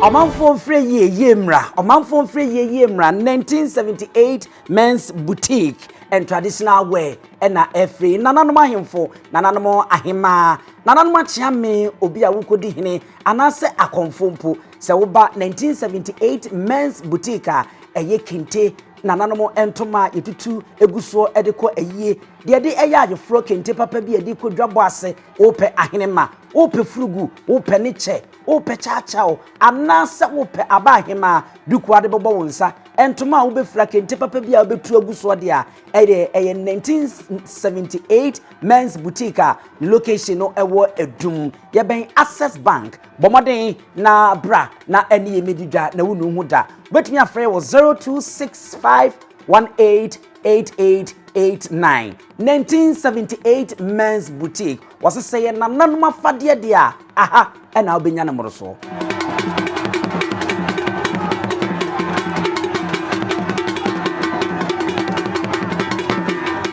Omanfo free yemra. Omanfo free yemra. 1978 men's boutique and traditional wear. Ena efree. Nananoma ahemfo. Nananoma ahema. Nananoma chiame obi a wukodi hene. Anase akonfompo. Se woba 1978 men's boutique a eye kente. Nananomo entoma yetutu eguso edeko eyie de eya agefro kente papa bi ediko dwabo ase ope ahenema ope furugu ope neche ope chaachao anasa ope abahema duku ade bobo wonsa entoma wo be fra kente papa bi a obetu eguso de a eye 1978 men's boutique a location no ewo edum ye ben Access Bank bomoden na bra na eni emedidwa na wunu hu da betumi afre wo 0265188889 1978 men's boutique was say na nanuma fade de a aha ena obenya na moroso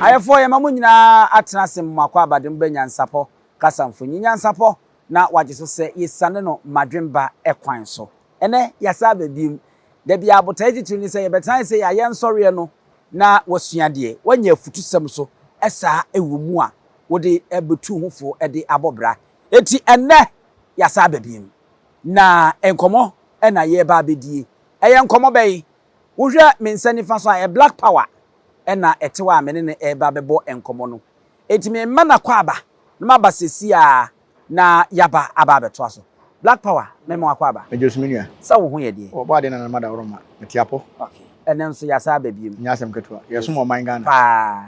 ayefo ye mamu nyina atena sem makwa abadem benya nsapo kasamfo nyinya nsapo na wajeso se yesane no madwemba ekwan so ene yasa babim da bia abotaji tuni se yebetan se ya nsori no na wasuade wanya futusem so esa ewumu a wode ebetu hufo ede abobra eti ene yasa babim na enkomo ena ye ba bedie eye enkomo bey wohwe mensani fa so a Black Power ena etewa amene ne eba bebo enkomo no eti me mana kwa aba na mabasesi a na yaba aba beto aso Black Power memo akwa aba ejosminia sa wo ho ye de o ba de na mada oroma metiapo okay enen so yasa babiem nyasem ketua yeso mo man Ghana pa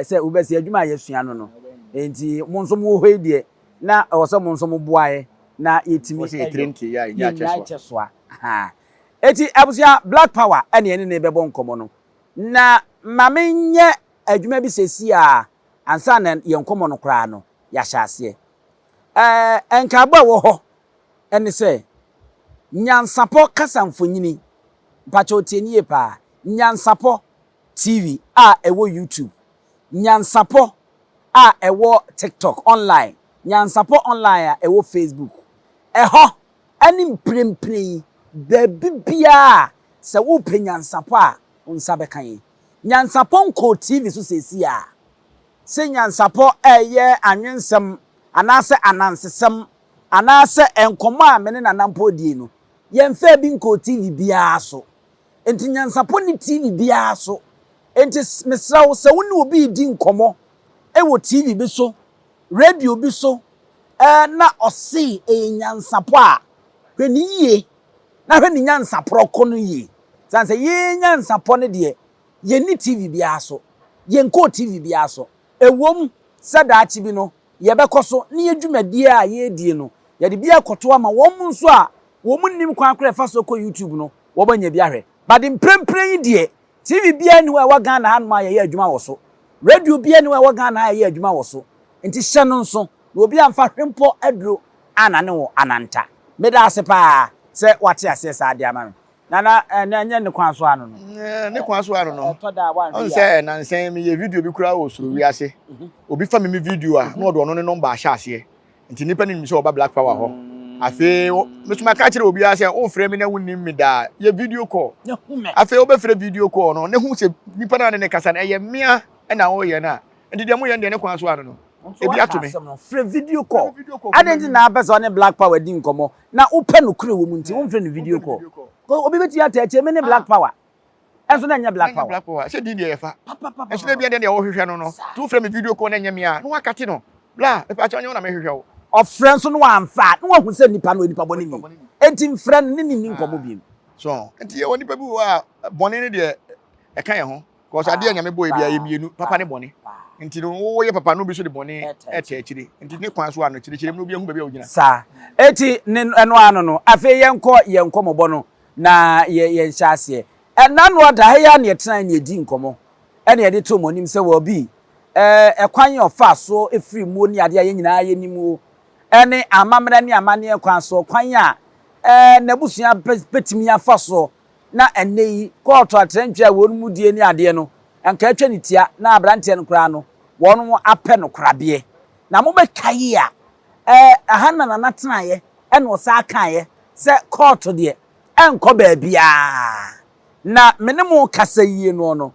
se ubesi adwuma yesua no enti monso mo ho de na oso monso mo boae na yetimi e 30 ya nya cheso ha eti abusia Black Power ene ne bebo nkomo no na mamenye adwuma bi sesi a ansa na ye nkomo no kra no ya hyase enkaba wo ho ene se nyansapo kasamfonyini mpacho tienie pa nyansapo TV a ewo YouTube nyansapo a ewo TikTok online nyansapo online a ewo Facebook eho ani mprempren da bibia se wo pe nyansapo a unsa bekan nyansapo nko TV so sesi a se nyansapo eye anwensem anase anansesem anase enkomo a mene nanampo die no yemfa bi nko TV bia so enti nyansapo ni TV bia so enti mesrawo se woni obi di nkomo ewo TV bi so radio bi so na osi nyansapo a hwani yie na hwani nyansapo ko no yie sanse ye nyansapo ne de ye ni TV bia so ye nko TV bia so ewom sadaachi bi no ye bekoso ne yedwumadie a ye die no ye de bia koto ama wom nso a wom nim kwa akra fa so ko YouTube no wo banya bia hwe bade mprempren die TV bia ni wa Ghana han ma ye adwuma wo so radio bia ni wa Ghana ye adwuma wo so enti hye no nso na obi amfa hwempo aduro anane wo ananta meda asepa se wate asesa ade ama nana nya ne kwan so ano no ne kwan so ano no to da wan on se na nsen me ye video bi kura wo suru wi ase obi fa me video a na odo no ne number ahya ase nti nipa ni mi se oba Black Power ho afi mesuma ka kire obi ase o frame na wunni mi da ye video call afi o be frame video call no ne hu se nipa na ne kasa na ye mia na o ye na ndi de mo ye ne kwan so ano no ebi atumi frame video call adenti na abesa ne Black Power di nkomo na upe no kure wo mu nti wo frame video call obi beti ya teche me ne Black Power enso na nya Black Power se di ye fa enso na bia de wo hwehwe no no tu frame video call na nya mia no wakati no bla e pa cha nya na me hwehwe wo of friends no amfa no hu se nipa no nipa boni ni enti friend ni nkomo bi so enti ye woni pa bi wa boni ne de e kan ye ho cause ade anya me boy bia ye mienu papa ne boni enti no wo ye papa no bi so de boni e chechire enti ne kwan so ano chire mu no bi hu ba bi ogina sa eti ne eno ano no afi ye nkomo bo no na ye nhyase enano da ya na yetena na edi nkomo ene ye de to monim se wo bi ekwan ofa so efiri mu ni ade ye nyina ye nimu ene amamra ni amane ekwan so kwan a nabusua petimi afa so na enei court atrentua wonu mu die ni ade no enka atwa ni tia na abrante no kra no wonu apɛ no krabe na mo be kai a aha na natena ye ene o sa kan ye se court de enko ba bia na menemu kasa yie no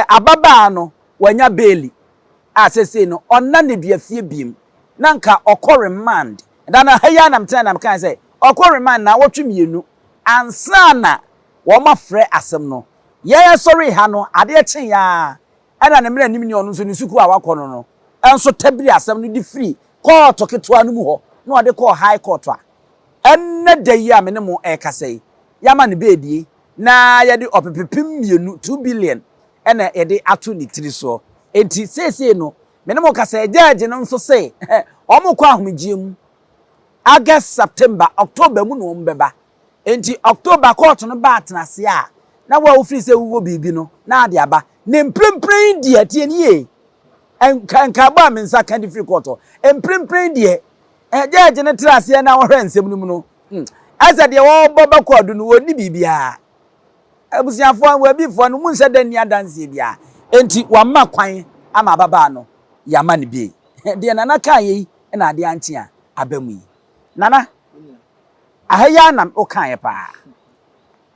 ababa no wanya beli asese no onna ne bia fie biem na nka okọ remand da na haya nam tena nam kan say okọ remand na wotwemienu ansa na wo ma frɛ asem no ye sorry ha no ade kyen ya ana ne mra nim ni ono so ne suku a wakɔ no enso tabiri asem no di free court ketwa no mu hɔ na ɔde kɔ high court a enne da yi a menemu kasai yama ne bedie na ye de opepepim mienu 2 billion ena ye de ato ni tiri so enti sese no menemu kasai judge no nso say omo kwa ahomgiem August September October mu no mbeba enti October court no ba atenase a na wa ofiri se wuwo bibi no na ade aba ne mprempren die atie ni ye enka ba me nsa kan di free court mprempren die judge ne trase na wo hwɛ nsɛm no mu no asa de wo boba kodu no woni bibia abusiafo an wabifo no mu nhyɛ da ni adanse bia enti wamma kwan ama baba no yama ne bi de nana kan yi na ade anche a abamu yi nana ahaya nam o kan ye pa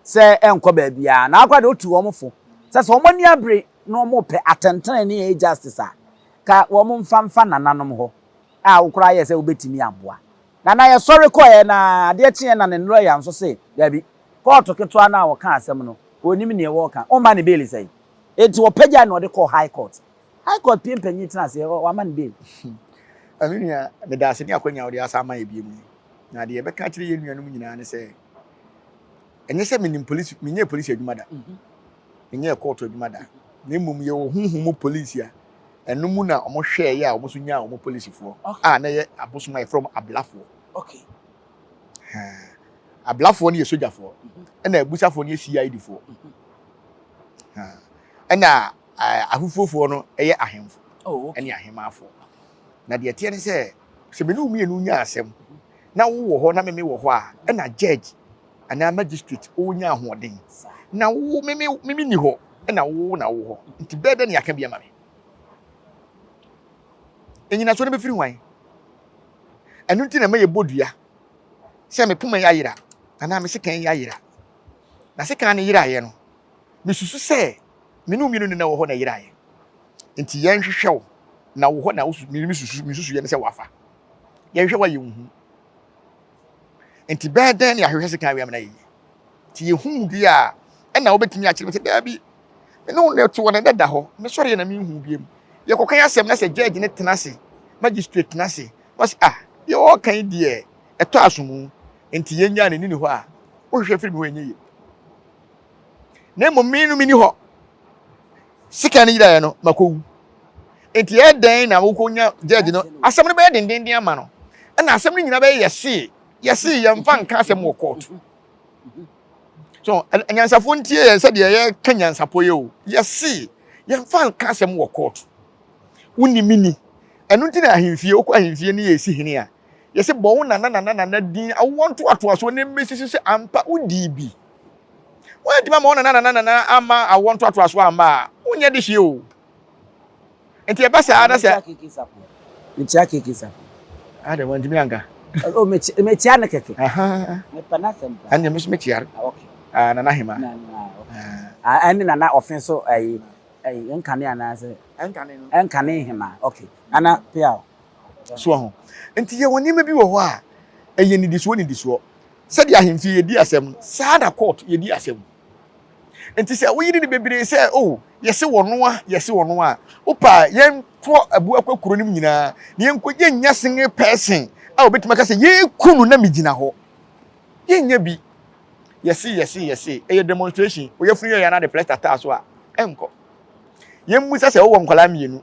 se enko ba bia na akwa de otu wo mfo se se omoni abre no mo pe atentene ne justice a ka wo mo mfa nananom ho a ukura ye se obetimi aboa nana ye sorry ko ye na ade kye na ne lawyer nso se dabi court ketwa na wo kan asem no onim ne wo kan o ma ne bail say enti wo pagya na ode call high court piempanyi tena se wa ma ne bail amenia me da se ni akwanya ode asa ma ebie mu na de be ka kire ye nuanum nyina ne se enye se menim police menye police adwuma da menye court adwuma da na mmom ye wo huhum police a enum na omo hwe ya omo so nya omo police fo na ye abosoma from ablafo okay ablafo ne ye soja fo na abusafo ne ye CID fo na ahufofo no ye ahemfo ene ahemafo na de tie ne se me no mienu nya asem na wo ho na me wo ho a na judge ana magistrate o nya ahoden na wo me ni ho na wo ho nti bede ne aka bia ma me enyina so ne be firi hwan enu nti na me ye bodua se me poma ya yira ana me se kan ya yira na se kan ne yira ye no me susu se me no mienu na wo ho na yira ye nti ye nhwehwew na wo ho na wo me susu ye ne se wafa ye hwehwe wa ye hu nti bede ne ahwehwe se kan wi am na ye ti ye hu dia e na wo betimi a kire se da bi me no ne to wona da ho me sori na me hu biem ye kokan asem na se judge ne tenase magistrate tenase was ye o kan die eto asomu enti ye nya ne ni ho a wo hwehwe firi me ho enye ye na mo minu mini ho sika ne yira ye no makowu enti ye den na wo konya judge no asem ne be den ama no na asem ne nyina be yesi ye mfa nka asem wo court so anyansafo ntie ye se de ye kanyansapo ye o yesi ye mfa nka asem wo court wuni mini enu nti na ahemfie okọ ahemfie ne yesi hene a yesi bo wo nana din awonto atoaso ne mesisi se ampa udi bi wọ́n ti ma mo nana ama awonto atoaso ama unye de hie o enti e ba sa ada se mecha kekisa ada wan ti mi anka o mecha na keke me panasem anya me mecha okay nana hema ani nana offense ai enkane anase enkane hema okay ana pia so ho enti ye woni ma bi wo ho a eye ni diso se dia ahemfie ye di asem sa da court ye di asem enti se wo yiri ni bebere se yese wono a opa yen to abu akwakuro nim nyina ne yen ko ye nya sen person a obetima ka se ye kunu na migina ho ye nya bi yesi eye demonstration wo ye funu ye na the press attack so a enko ye musa se wo nkwala mienu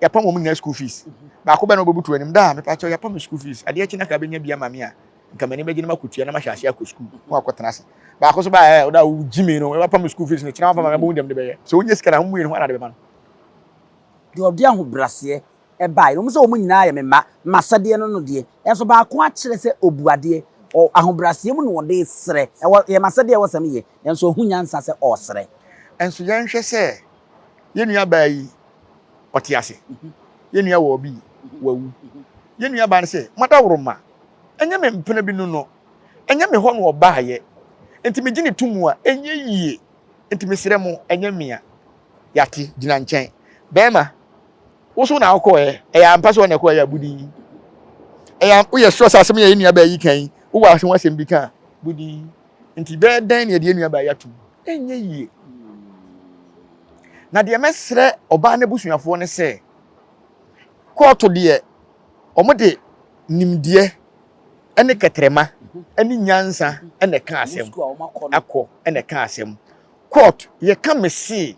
ya pam mo nya school fees ba ko be no obebutu anim da me pa cho ya pam school fees ade achi na ka be nya bia mame a nka mani be gina makutua na mahyaase akọ school mo akotena se ba ko so ba da wo jimi no ya pam school fees ne kina pam mo dem de be so onye sika na mo yenu ana de be ma no de obi ahobrase e bai no so mo nyina ya me masade no de enso ba ko a kire se obuade o ahobrase mu no de sere ye masade e wasam ye enso ohunya nsa se o sere enso ye nhwe se ye nua ba yi otiase ye nua wo bi wawu ye nua ba ne se mada woroma enye me mpena bi no enye me ho no obaaye enti me gine tumu a enye yie enti me sire mo enye mia yate gina nchen bema wo so na akọ e ya ampa so na akọ ya budi e ya wo ye sure sa asem ya nua ba yi kan wo wa asem wasem bi kan budi enti be dan ne de nua ba ya tu enye yie na de mesre oba na busuafo ne se court de omo de nimdie ene ketrema ene nyansa ene ka asem akọ ene ka asem court ye ka mesi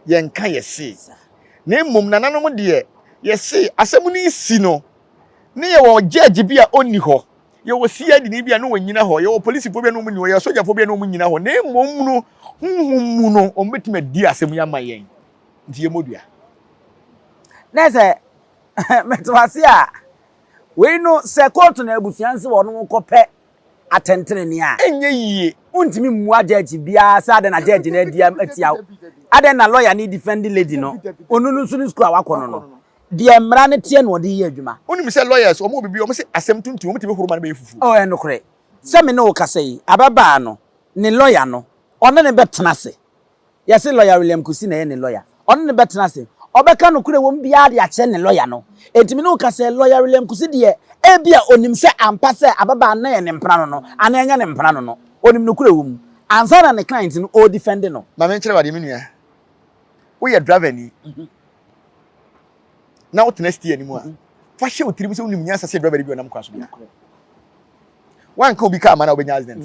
ye nka ye se na mmom nananom de ye se asem ni si no ne ye wo judge bia onni ho ye wo sia di ni bia no wanyina ho ye wo police fo bia no munni ho ye soldier fo bia no munyina ho na mmom no hunhum mu no o metima di asem ya mayen nti ye modua nese metwase a we no se court na abusuanse wo no kope atentene ni a enye yie untimi mu judge bia sa de na judge na dia atia ade na lawyer ni defend lady no onunu nso ni school awakono no de mra ne tie no de ye adwuma onim se lawyers omo bibi omo se asem tuntum omo tibe horoma na be fufu oh enokre se me no kasai ababa no ne lawyer no ono ne betena se yesi lawyer William Kusi na ye ne lawyer ono ne betena se obeka no kure wom bia de ache ne lawyer no etimi no kasai lawyer William Kusi de ebia onim se ampa se ababa na ye ne mpra no ana enya ne mpra no onim no kure wom ansa na ne client no o defend no ma me nkere wade menua wo ye driver ni na wo tena stie ni mu a fa hye wo tirim se wonim nyansa se driver bi onam kwaso bia wan ka obi ka ma na obenya accident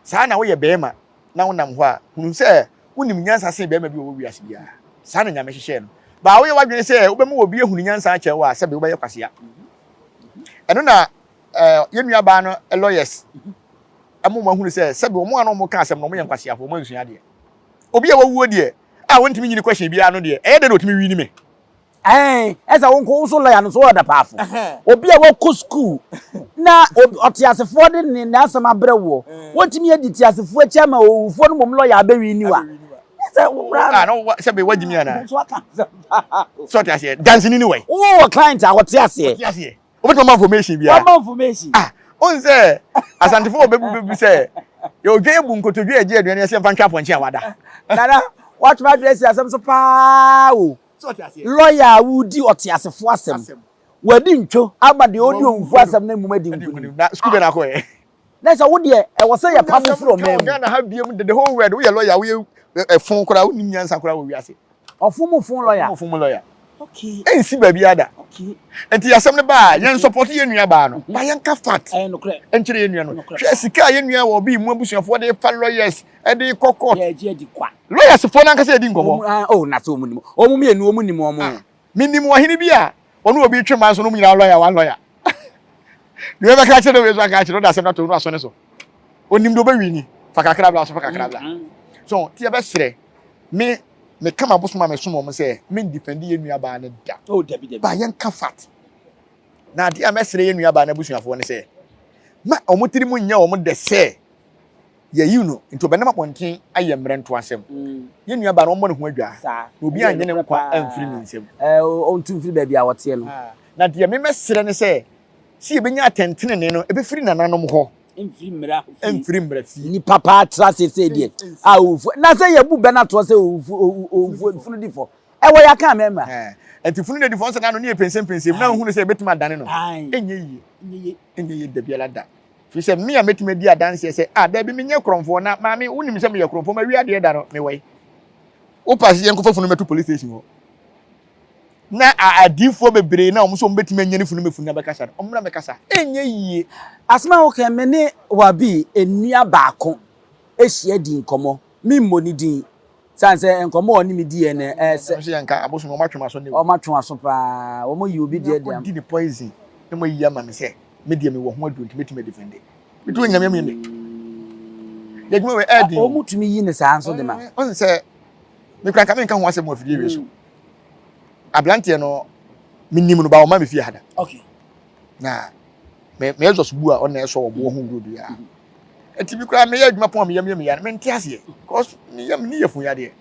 sa na wo ye bema na wo nam ho a hunu se wonim nyansa se bema bi wo wiase bia sa na nyame hyehyɛ no ba wo ye wadwene se wo bemu obi ehunu nyansa akyɛ wo a se be wo be kwasea eno na ye nua ba no lawyers amu ma hunu se be wo mo ano mo ka asɛm no mo ye kwasea fo mo nsua de obi ye wo de a wontimi nyini question bia no de de na otimi wi ni me esa wonko so lawyer no so oda paafo obi a wo school na otiasefo de ne nasam abrewo wontimi editi asefo achama owufo no mom lawyer abewi ni wa esa wura no se be wagimi ana so tiase dance ni way wo client a wotiase obeto ma information bia ma information on say asantefo obebu say yo dwebu nkotodwe age aduane ase mfa ntwa ponche awada nana watch my dress asem so pa o lawyer wudi otiasefo asem wadi ntwo amade odi onfu asem na mumadi nkuni na school be na ko e na so wo de e wo say ya pamo from mem Ghana ha biem the whole world we lawyer we fon kora wo nim nyansa kora wo wiase ofumu fon lawyer ofumu lawyer okay ensi ba bia da okay enti asem ne ba yen support ye nua ba no ba yen ka fat no kre enchire ye nua no hwe sika ye nua wo bi mu abusuafo de fa lawyers e de kokot ye je di kwa lawyers fo na nkasa e di nkomo oh na so omunim omumienu omunim omu minim wahini bia onu obi twema so no mu nyina lawyer one lawyer ni be ka kire we so ka kire do asem na to no aso ne so onim do be wi ni fa kakra bla so fa kakra bla so ti e be sere me kama bosoma me somo mo se me defend ye nua ba ne da oh debi ba yen ka fat na dia me sere ye nua ba na busuafo ne se ma omotiri mu nya omo de se ye yi no into be na maponten aye mrento asem ye nua ba no mo ne ho adwa obi anye ne nkwa amfiri ni nsem ontu mfiri ba bia wote no na dia me mesere ne se si e benya atentene ne no e be firi nananom ho emfiri mra fi ni papa trase se die a ofu na se ye bu be na to se ofu funu difo e wo ya kan mema enti funu de difo se na no ne pensem na hu ne se betima dane no enye yi de bia la da fi se me a metima di adanse se da bi menye kromfo na maami unim se me ye kromfo ma wi ade da no me wai o pass ye nkofo funu metu police station ho na adifo bebre na omo so betima nyane funu mefunu na bekasa omra mekasa enye yi asma wo kan me ne wabi enua baako ehia di nkomo mi mmoni din sanse nkomo oni mi di ene se yanka aboso mo matwema so ne o matwema so pa wo mo yi obi de dem di the poison e mo yi ama me se me de me wo ho adu ntimetima defend me tu nyame me ne yegmo we adi o mutumi yi ne sa anso de ma on se me kran ka me nka ho asem mo afidie we so ablante no minim no ba o ma me fie hada okay na me ezo bu a o na eso obo ho gudu ya enti bi kura me ya adwuma pon me yam ya me nte ase cause me yam ni yefun ya de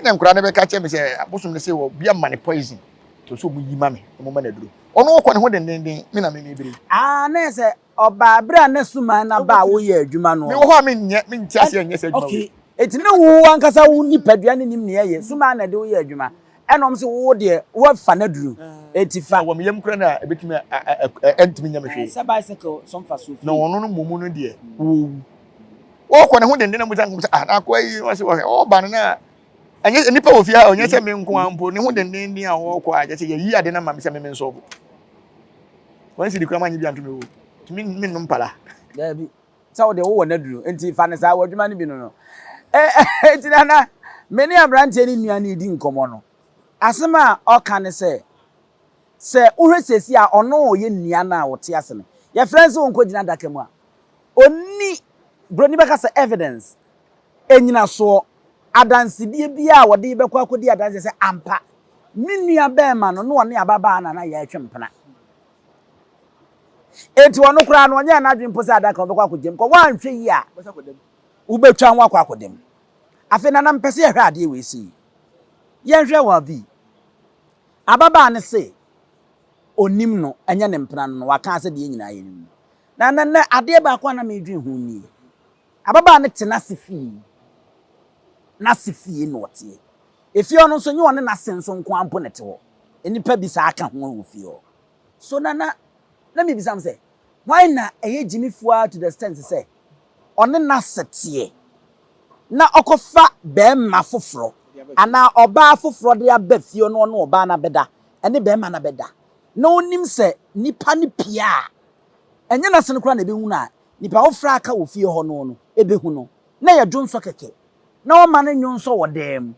na nkura ne be ka che me se abosom ne se wo bia ma ne poison to so mu yi ma me mo ma na duro ono ko ne ho den me na me bere na se oba bra na suma na ba wo ye adwuma no me wo ho me nti ase enye se adwuma okay eti na wo ankasa wo nipadua ne nim ne ye suma na de wo ye adwuma enom se wo de wo fa na duru eti fa wo me yam kura na ebetumi entimi nyame hwe sa bicycle some fa so na wono no momu no de wo ko ne ho dende na mu san na ko yi wo se wo ba na anya nipa wo fia onye se me nko ampo ne ho dende ni a wo ko a je se yi ade na ma me se me nso bo wan si di kura ma nyi bi anto me wo timi me no mpala da bi sa wo de wo na duru enti fa ne sa wo adwuma ne bi no enti na me ne abrante ni nua ne di nkomo no asema oka ne se uhwesesi a ono ye nua na wote ase no ye friends won ko gina daka mu a oni broni beka se evidence enyina so adansedie bia a wode bekọ akodi adanse se ampa me nua be ma no no one ababa na ya atwempena enti wono kura no nya na adwempo se adaka obekọ akodem ko wanhwe yi a ubetwa nwa akọ akodem afi na mpese ye hwe ade we si ye hwe wa bi ababa ne se onim no anya ne mpena no waka se de nyina ye nim na ade ba akọ na medwi hu ni ababa ne tena sefi na sefi no tie efi ono so nyi won na senso nko ampo ne te ho enipa bi sa aka ho wo fi ho so na me bisam say why na eye jimifua to the extent say one na setie na okofa be ma foforo ana oba foforo de abafi ono no oba na beda ene be ma na beda na onim se nipa ne pia enye na sen kura na be hu na nipa ofra aka wo fie ho no ebe hu no na ye dwonso keke na o ma ne nyonso wo dem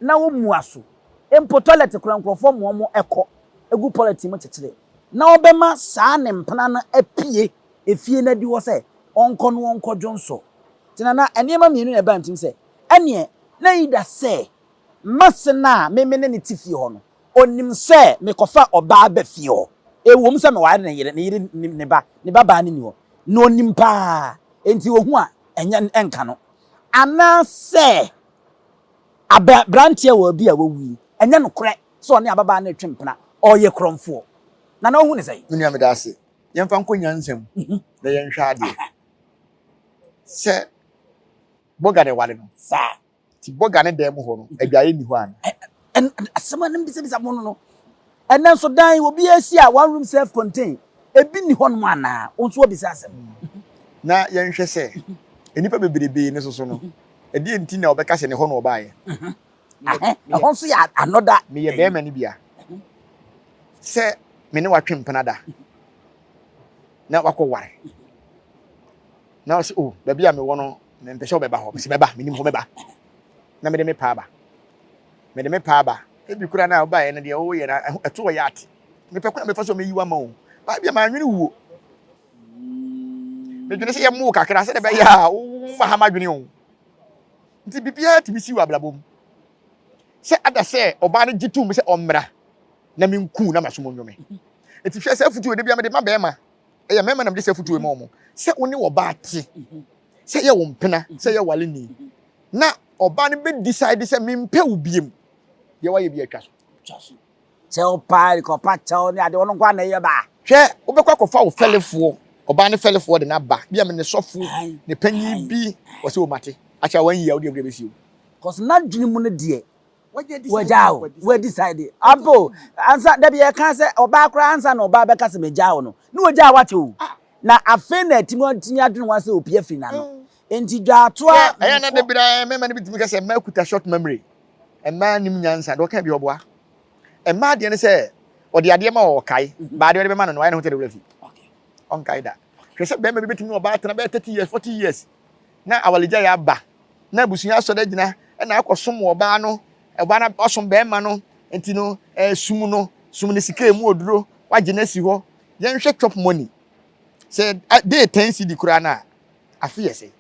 na wo muaso empo toilet kura nkrofo mo eko egu politi mo chechire na obema saa ne mpana na apie efie na di wo se onko no onko dwonso tinana enema mienu na ba ntim se ene na yida se masena memene ne tifie ho no onim se mekofa oba ba fie ho ewom se me ware ne yire ne ba ba ne ni ho no onim pa enti ohu a enya enka no ana se abrantia wo bi a wowi enya no kore so ne ababa na twempena oye kromfo na na ohu ne sai menu ameda ase yemfa nkonya nsem na yenhwa ade se boga ne wale no sa ti boga ne dem ho no aduaye ni ho an asema nem bisa mo no enen so dan obi asi a one room self contain ebi ni ho no ana onso obi sa asem na yenhwe se enipa bebrebe ne soso no edi enti na obeka se ne ho no obaaye ho so ya another me ye be ma ni bia se me ne watwempena da na wako ware na se oh ba bia me wo no me mpese obeba ho se beba me nim ho beba na me de me pa ba ebi kura na obaaye na de wo ye na eto ya ate me pe kuna me fa so me yiwa ma o ba bia ma nwene wuo me dwene se ye mu kakra se de be ya wo ma ha ma dwene o nti bibia ti bisi wa blabom se ada se oba no gitum se omra na me nku na maso monwome eti hwe se futu de bia me de ma be ma eya mema na me de se futu e ma mo se woni wo ba ate se ye wo mpena se ye wale ni na oba no be decide se me mpe ubiem ye wa ye bi atwa so tell pa ko pa tell ni ade wono kwa na ye ba hwe wo be kwa ko fa wo felefo oba ne felefo de na ba bia me ne sofo ne panyi bi wo se wo mate acha wan yi ya wo de be si o cause na dwene mu no de wajao we decide apo ansa da bia kan se oba kra ansa na oba be ka se mejao no ni wajao wate o na afe na timoti adwene wa se opia fi na no enti dwa to a aya na de bira mema ne bitimi ka se ma kuta short memory e ma nim nyansa do ka bi oboa e ma de ne se odi ade ma o kai ba de be ma no no ayi na hotel de fi okay on kai da hwe se be ma bitimi oba tena be 30 years 40 years na awaleja ya ba na busunya so da gina e na akosom oba no eba na osom be ma no enti no sum ne sika mu oduro waje na si ho yen hwe chop money say dey 10 cedi kura na afi say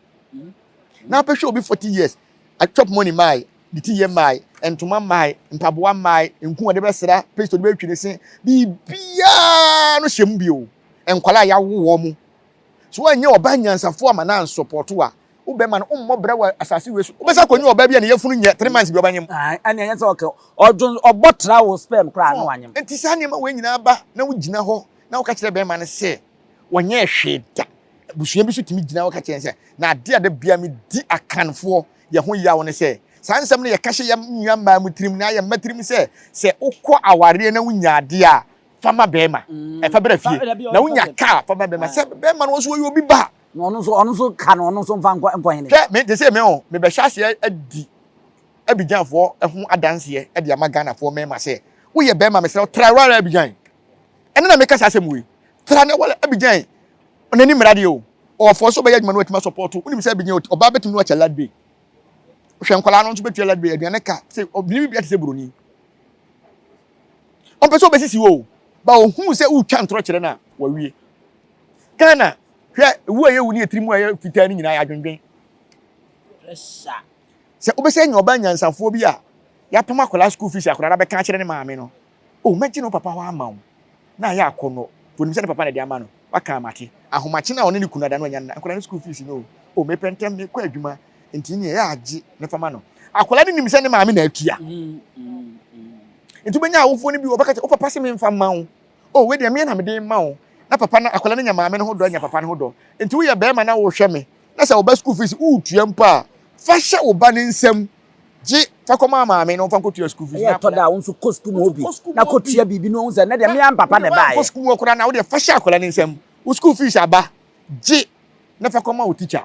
na pe hwe obi 40 years a chop money mai diti ye mai entoma mai mpaboa mai nku ode be sra pesto de be twine se bibia no hyem bio enkwala ya wo mu so anye oba nyansafo ama na support wa ubema no ummobra wa asase wesu ubesa konyi oba bia ne yefunu nye 3 months bi obanyem ani anya se okay odun obotra wo sperm kra no anyem enti sa ne ma we nyina ba na wo gina ho na wo ka kire be ma ne se wonye hwe da busua bi so timi gina wo ka chen se na ade ade bia me di akanfo ye ho ya wo ne se sansam ne ye kahye ya nwa ma mutirim na ye matirim se ukọ aware na wunya ade a fama bema e fa bra fie na wunya ka fama bema se bema no so yo bi ba no so ka no so mfa nko hene me de se me o me be hyase adi abijanfo ho adanse e de amagana fo mema se wo ye bema me se trawara abijan ene na me kasa asem we tra na wala abijan onani mrade o ofo so be yaduma no wetima support unim se abijan oba betum no acha ladbe hwe nkwala no so betua ladbe aduane ka se obini bia te se buroni on peso be sisi wo ba ohun se utwa ntro kire na wawie Ghana hwe wo ye wuni etirimu aye fitaa ni nyina ya adwendwen pressure se obese nya oba nyansafo bi a ya pema kola school fees akora na be ka kire ne maame no o maji no papa wa ama wo na ya akono wonim se ne papa na de ama no waka amake ahomache na one ne kunada no nya na akora ne school fees no o me pentem me kwa adwuma enti ne ya age ne fama no akola ne nim se ne maame na atua enti benya awofo ne bi obaka o papa se me mfa ma wo o we de me na me de ma wo na papa na akola ne nya maame ne ho do nya papa ne ho do enti wo ye be ma na wo hwe me na se oba school fees utua mpa fa hye oba ne nsam ji fa koma maame no fa kotua school fees na toda wo nso ko school mo bi na kotua bibi no nza na de me am papa ne bae ko school okura na wo de fa hye akola ne nsam wo school fees aba ji na fa koma wo teacher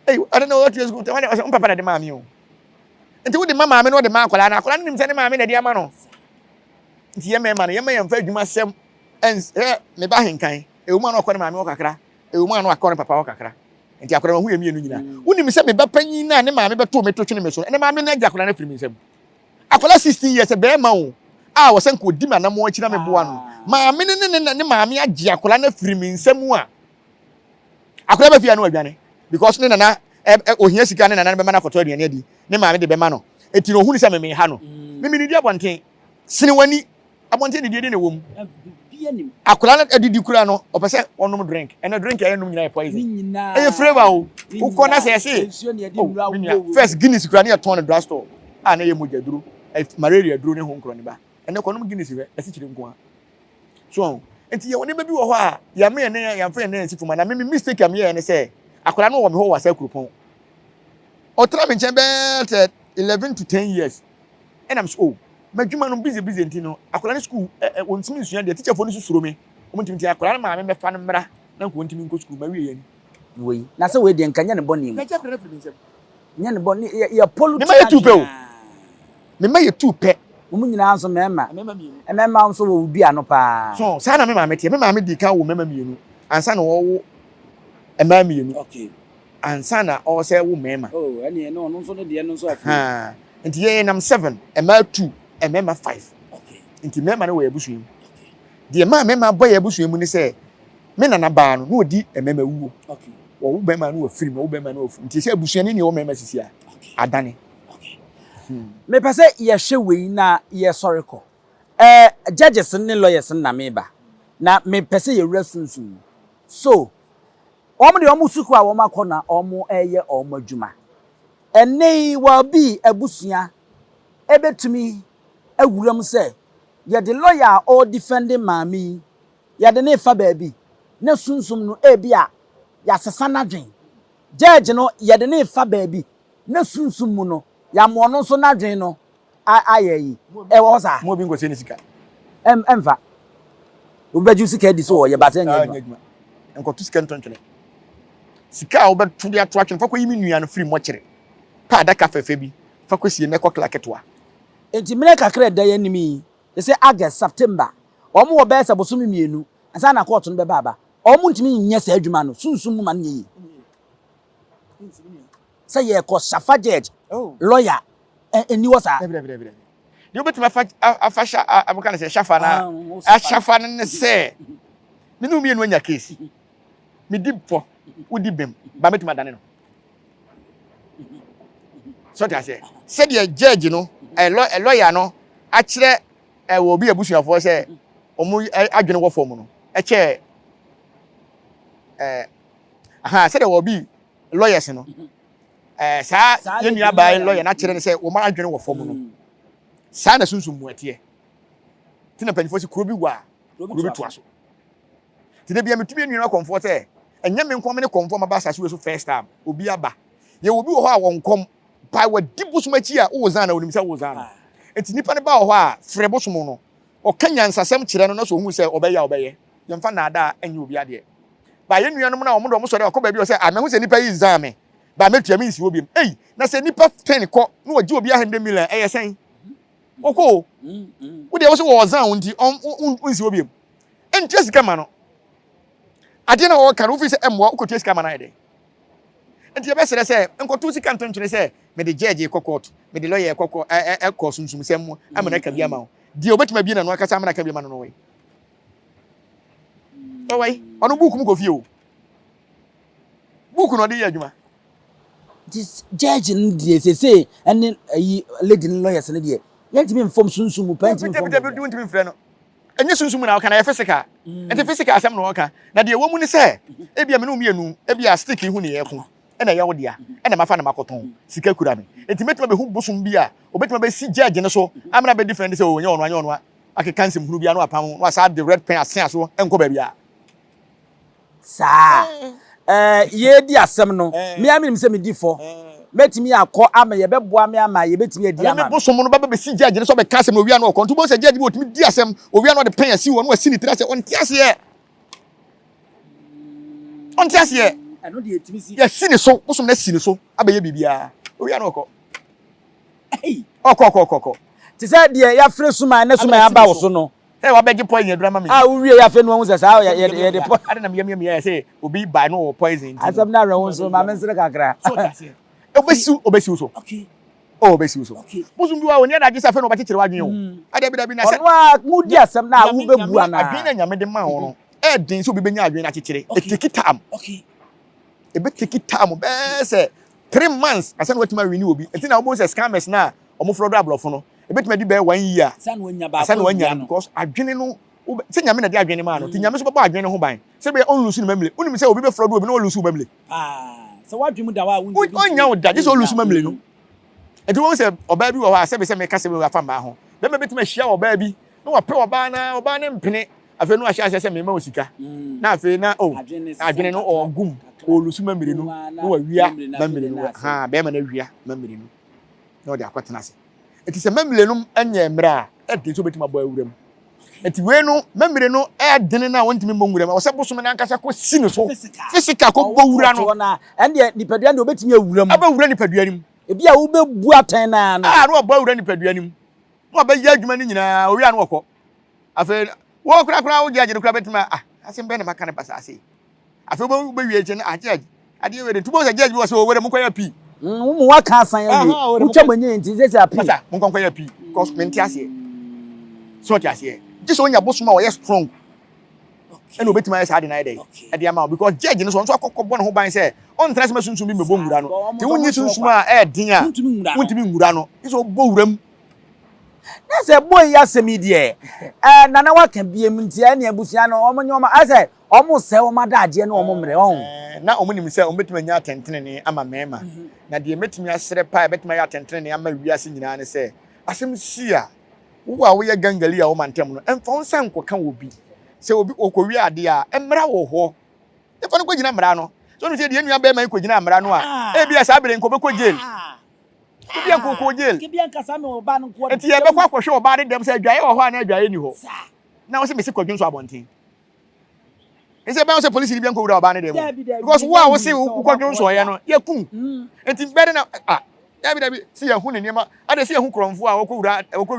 I don't know what you school te papa na de maame o enti wo de maame no de ma akola na akola ne nim se ne maame na de ama no enti ye me ma no ye me mfa adwuma sem me ba henkan ewuma no akọ ne maame wo kakra ewuma no akọ ne papa wo kakra enti akọ ne hu emienu nyina unim se me ba panyin na ne maame beto me to twene me so ne maame na agya akọ na firi me nsam akola 16 years be ma wo a wo sen ko di ma na mo akira me boa no maame ne maame agya akọ na firi me nsam a akọ ba fia no adwane because ne nana ohia sika ne nana be ma na koto aduane adi ne maame de be ma no enti no hu ni se me ha no me ni di abonten sini wani abonten de die ne wom akola na adidi kura no opese onum drink ena drink aye num nyina e poison e flavor o ukọ na se first Guinness kura na ton drug store a na ye mojaduru malaria duru ne ho nkro ne ba ene ko num Guinness we esi kire nko a so enti ye woni ba bi wo ho a ya me ne ya mfa ne esi fuma na me mistake am ye ne se akola no wo me ho wasa kurupon o tra me nchen be 11 to 10 years and I'm so madwuma no busy ntino akola ne school wontimi nsua de teacher fo no susuro me wontimi ti akola na maame me fa no mra na ko wontimi nko school ma wie yani we na se we de nkanya ne boni mu na je akola na firi nsem nya ne boni ya pollution me ma ye tupe o me ma ye tupe mu nyina nso mema nso wo dua no pa so sa na me maame tie me maame di kan wo mema mienu ansa na wo ema mienu okay ansa na o se wo mema oh ene no nso ne de no nso afi ha enti ye nam 7 ema 2 emema 5 okay enti mema na wo ebusuem de mema boy ebusuem ni se me na ba no odi emema wuo okay wo bema no afiri wo bema no afiri enti se ebusuani ni wo mema sisi a adane me pese ye hwe we na ye sorry ko judges ne lawyers na me ba na me pese ye wura sunsun so omo de omo suku a wo makona omo eye omo adwuma ene wa bi abusua ebetumi awuram se ye de lawyer or defending mami ye de ne fa ba bi na sunsum no ebia ya sesa na dwen judge no ye de ne fa ba bi na sunsum mu no ya mo no so na dwen no ayeyi e wo sa mo bi ngose ni sika emfa obeju sika di so wo ye batanya enko tu sika ntontwele sika wo betu de ato atwen fa ko yimi nua no free mo kire pa da ka fefe bi fa ko sie ne ko klaketwa enti mene kakra da ya nimi they say August September omo wo be se bosomi mienu ansa na court no be baba omo ntimi nya sa adwuma no sunsum mu man nyi say ye ko safa judge lawyer eni wasa de obetima afasha abuka na se shafa na a shafa na se minu mienu anya case mi dipfo udi bem ba metima dane no so ta se de judge no lawyer no a kire wo bi abusuafo se omo adwene wo form no che se de wo bi lawyers no sa yenua ba lawyer na kire ne se wo ma adwene wo form no sa na sunsum mu atie tina panifo se kuro bi wa kuro bi to aso Ti de bia metumi enu na comfort e enya me nkom ne comfort ma ba asase we so first time obi aba ye obi wo ho a won kom pa wa dibusuma chi a wo zan na onim se wo zan enti nipa ne ba wo ho a frɛ bosom no o kanya nsasɛm kyerɛ no na so hu sɛ obɛya obɛyɛ yɛmfa na ada anya obi ade ba ye nuanom na ɔmo do ɔmo sɔre akɔ ba bi o sɛ a me hu sɛ nipa yi zan me ba metua me nsi obi ei na sɛ nipa 10 kɔ na wagye obi 100 million ɛyɛ sɛn oko wo de wo so wo zan nti on nsi obi enti sika ma no ade na wo ka no fi sɛ emwa ukotua sika ma na ide enti ye besere sɛ enkotu sika ntontwene sɛ me de judge kokot me de lawyer kokot ekɔ sunsum sɛ mo amana ka bia ma wo die obetima bia na no akasa amana ka bia ma no we o wai ono buku mu ko fie o buku no de ye adwuma this judge ndie sese ene ayi lady lawyers ne de yentimi inform sunsum mu pa ntimi inform bi ntimi frɛ no enye sunsum na wo kana ye physical enti physical asɛm na wo ka na de wo mu ni sɛ ebia me no mienu ebia stick hu ne ye ko ena ye wo dia ena mafa na makoton sika kura me enti metima be hu bosum bia obetima be si judge ne so amna be different sɛ o nye ono anya ono akeka nsem hunu bia no apam no asa de red pen asen aso enko ba bia sa ye di asɛm no me aminim sɛ me di fo metimi akɔ ama ye beboa me ama ye betimi adi ama me bosum no ba be si judge ne so be ka asɛm owi anu ɔkɔ nto bo sɛ judge bi otimi di asɛm owi anu de pen asi wo no asi ni tira sɛ on ti ase eno de etimi si ya si ne so bosum na si ne so abaye bibia owi anu ɔkɔ ei ɔkɔ ti sɛ de ya frɛ suma na suma ya ba wo so no wa bɛgye poison adura ma me a wo wie ya fɛ no hu sɛ saa ye de po ade na me ya sɛ obi ba no poison asɛm na rɛ wo so ma men sere kakra so tase obesi so okay obesi so bosum bi wa woni ada gisa fɛ no ɔbɛkyekyere wadwen o ade bi da bi na sɛ ono a mu di asɛm na wo bebu ana adwen na nyame de ma wo no din sɛ obi benya adwen na kyekyere etiki tam okay ebe tiki time be say 3 months asa na watima renew obi enti na obo say scammers na omo frodo ablofo no ebe tima di be 1 year sa na wanya ba asa na wanya because adwene no se nyame na di adwene ma no ti nyame so baba adwene ho ban se be on lose no memle unim say obi be frodo obi na lose memle so wadwemu da wa wunje onya wo da je so lose memle no enti won say oba bi wo ha se be se me ka se be afa ma ho be me betima hia oba bi na wa pe oba na mpene afi no ahia se me ma osika na afi na adwene no ogum olusu mamire no no wa wia mamire no ha be ma na wia mamire no no de akwatena se eti se mamire no anya mra e de so betima bo awuram eti we no mamire no e dene na wontimi mo nwuram o se boso me na nkasa ko si ne so physical ko bo wura no na ende nipadua ne obetimi awuram aba wura nipadua nim e bia wo bebu atan na no no bo wura nipadua nim no ba ya adwuma ni nyina o wia no okọ afa wo kura wo gyaje kura betima asem be ne maka ne basase afa bo wie je na ajaji ade we de tubo se jaji wo se wo we mu kwaya pi mu wa ka san ya we ucha manye nti se se api asa mu kwaya pi because menti ase so ti ase je so nya bosuma wo ye strong eno betima ya sade na ide ade ama because jaji no so akokko bo ne ho ban se on trust me sunsun bi mebo ngura no ti wonyi sunsun a din a wontimi ngura no iso bo wuram na se boy ya semi de nana wa kan biem nti ane abusia no omonyoma ase omo se o madade no omo mre on na omo nim se omo betima nya atentene ne ama mema na de metimi asere pa betima ya atentene ne ama wiase nyina ne se asem si a wo a wo ye gangali a wo mantem no emfa onsan koka obi se obi okowi ade a emra wo ho efo no kogina mra no so no se de nua be man kogina mra no a e bia sa bere nko be ko jail bia ko jail ke bia nkasa me oba no ko enti ye be kwa kwhwe oba de dem se adwaye wo ho a na adwaye ni ho na wo se me se kwadwun so abonten ese ba wo se police ni bia nko wura oba ne dem because wo a wo se kwadwun so ye no ye kun enti bere na dabi si ya hu ne niema ade si ya hu kromfo a woko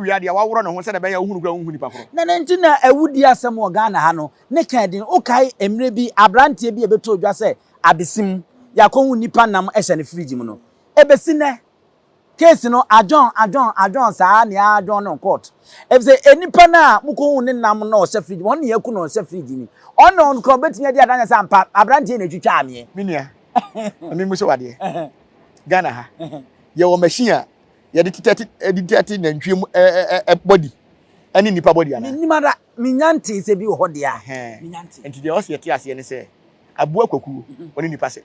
wia de a waworo ne ho se da be ya hu nukura hu nipa koro na nti na awudi asem o Ghana ha no ne kan din o kai emre bi abrantie bi ebeto odwa se abesim yakonwu nipa nam ehye ne fridge mu no ebesi ne case no adjon saa ne adjon no court efse enipa na mukonwu ne nam na o hye fridge won ne yaku na o hye fridge ni on ko betimi de adanya sa ampa abrantie na twitwa ame minia ami muso wade Ghana ha ye wo machine a ye de titati na ntwem body ani nipa body ana ni mara minyante se bi ho de a minyante enti de o se yete ase ne se abu akwaku oni nipa se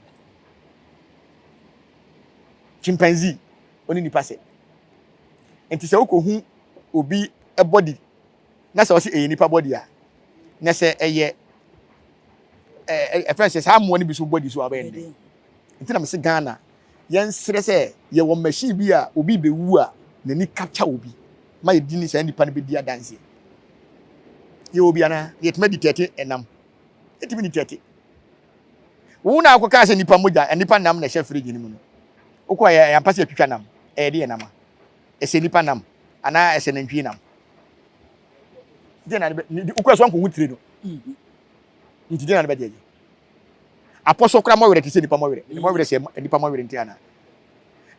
chimpanzee oni nipa se enti se okohu obi body na se o se nipa body a na se eye friends say am woni bi so body so abend ntina me se Ghana yen sere say ye wo machine bi a obi be wu a nani capture obi ma ye dini say nipa ne be dia dance ye obi ana ye tma dictate enam etimi dictate wo na akoka say nipa moja nipa nam na hye fridge ni mu no ukwa ya mpase atwitwa nam de enam ese nipa nam ana ese nantwi nam dena ukwa so anko wutire no nti dena be deje apostle kra mo were ti se nipa mo were se nipa mo were nti ana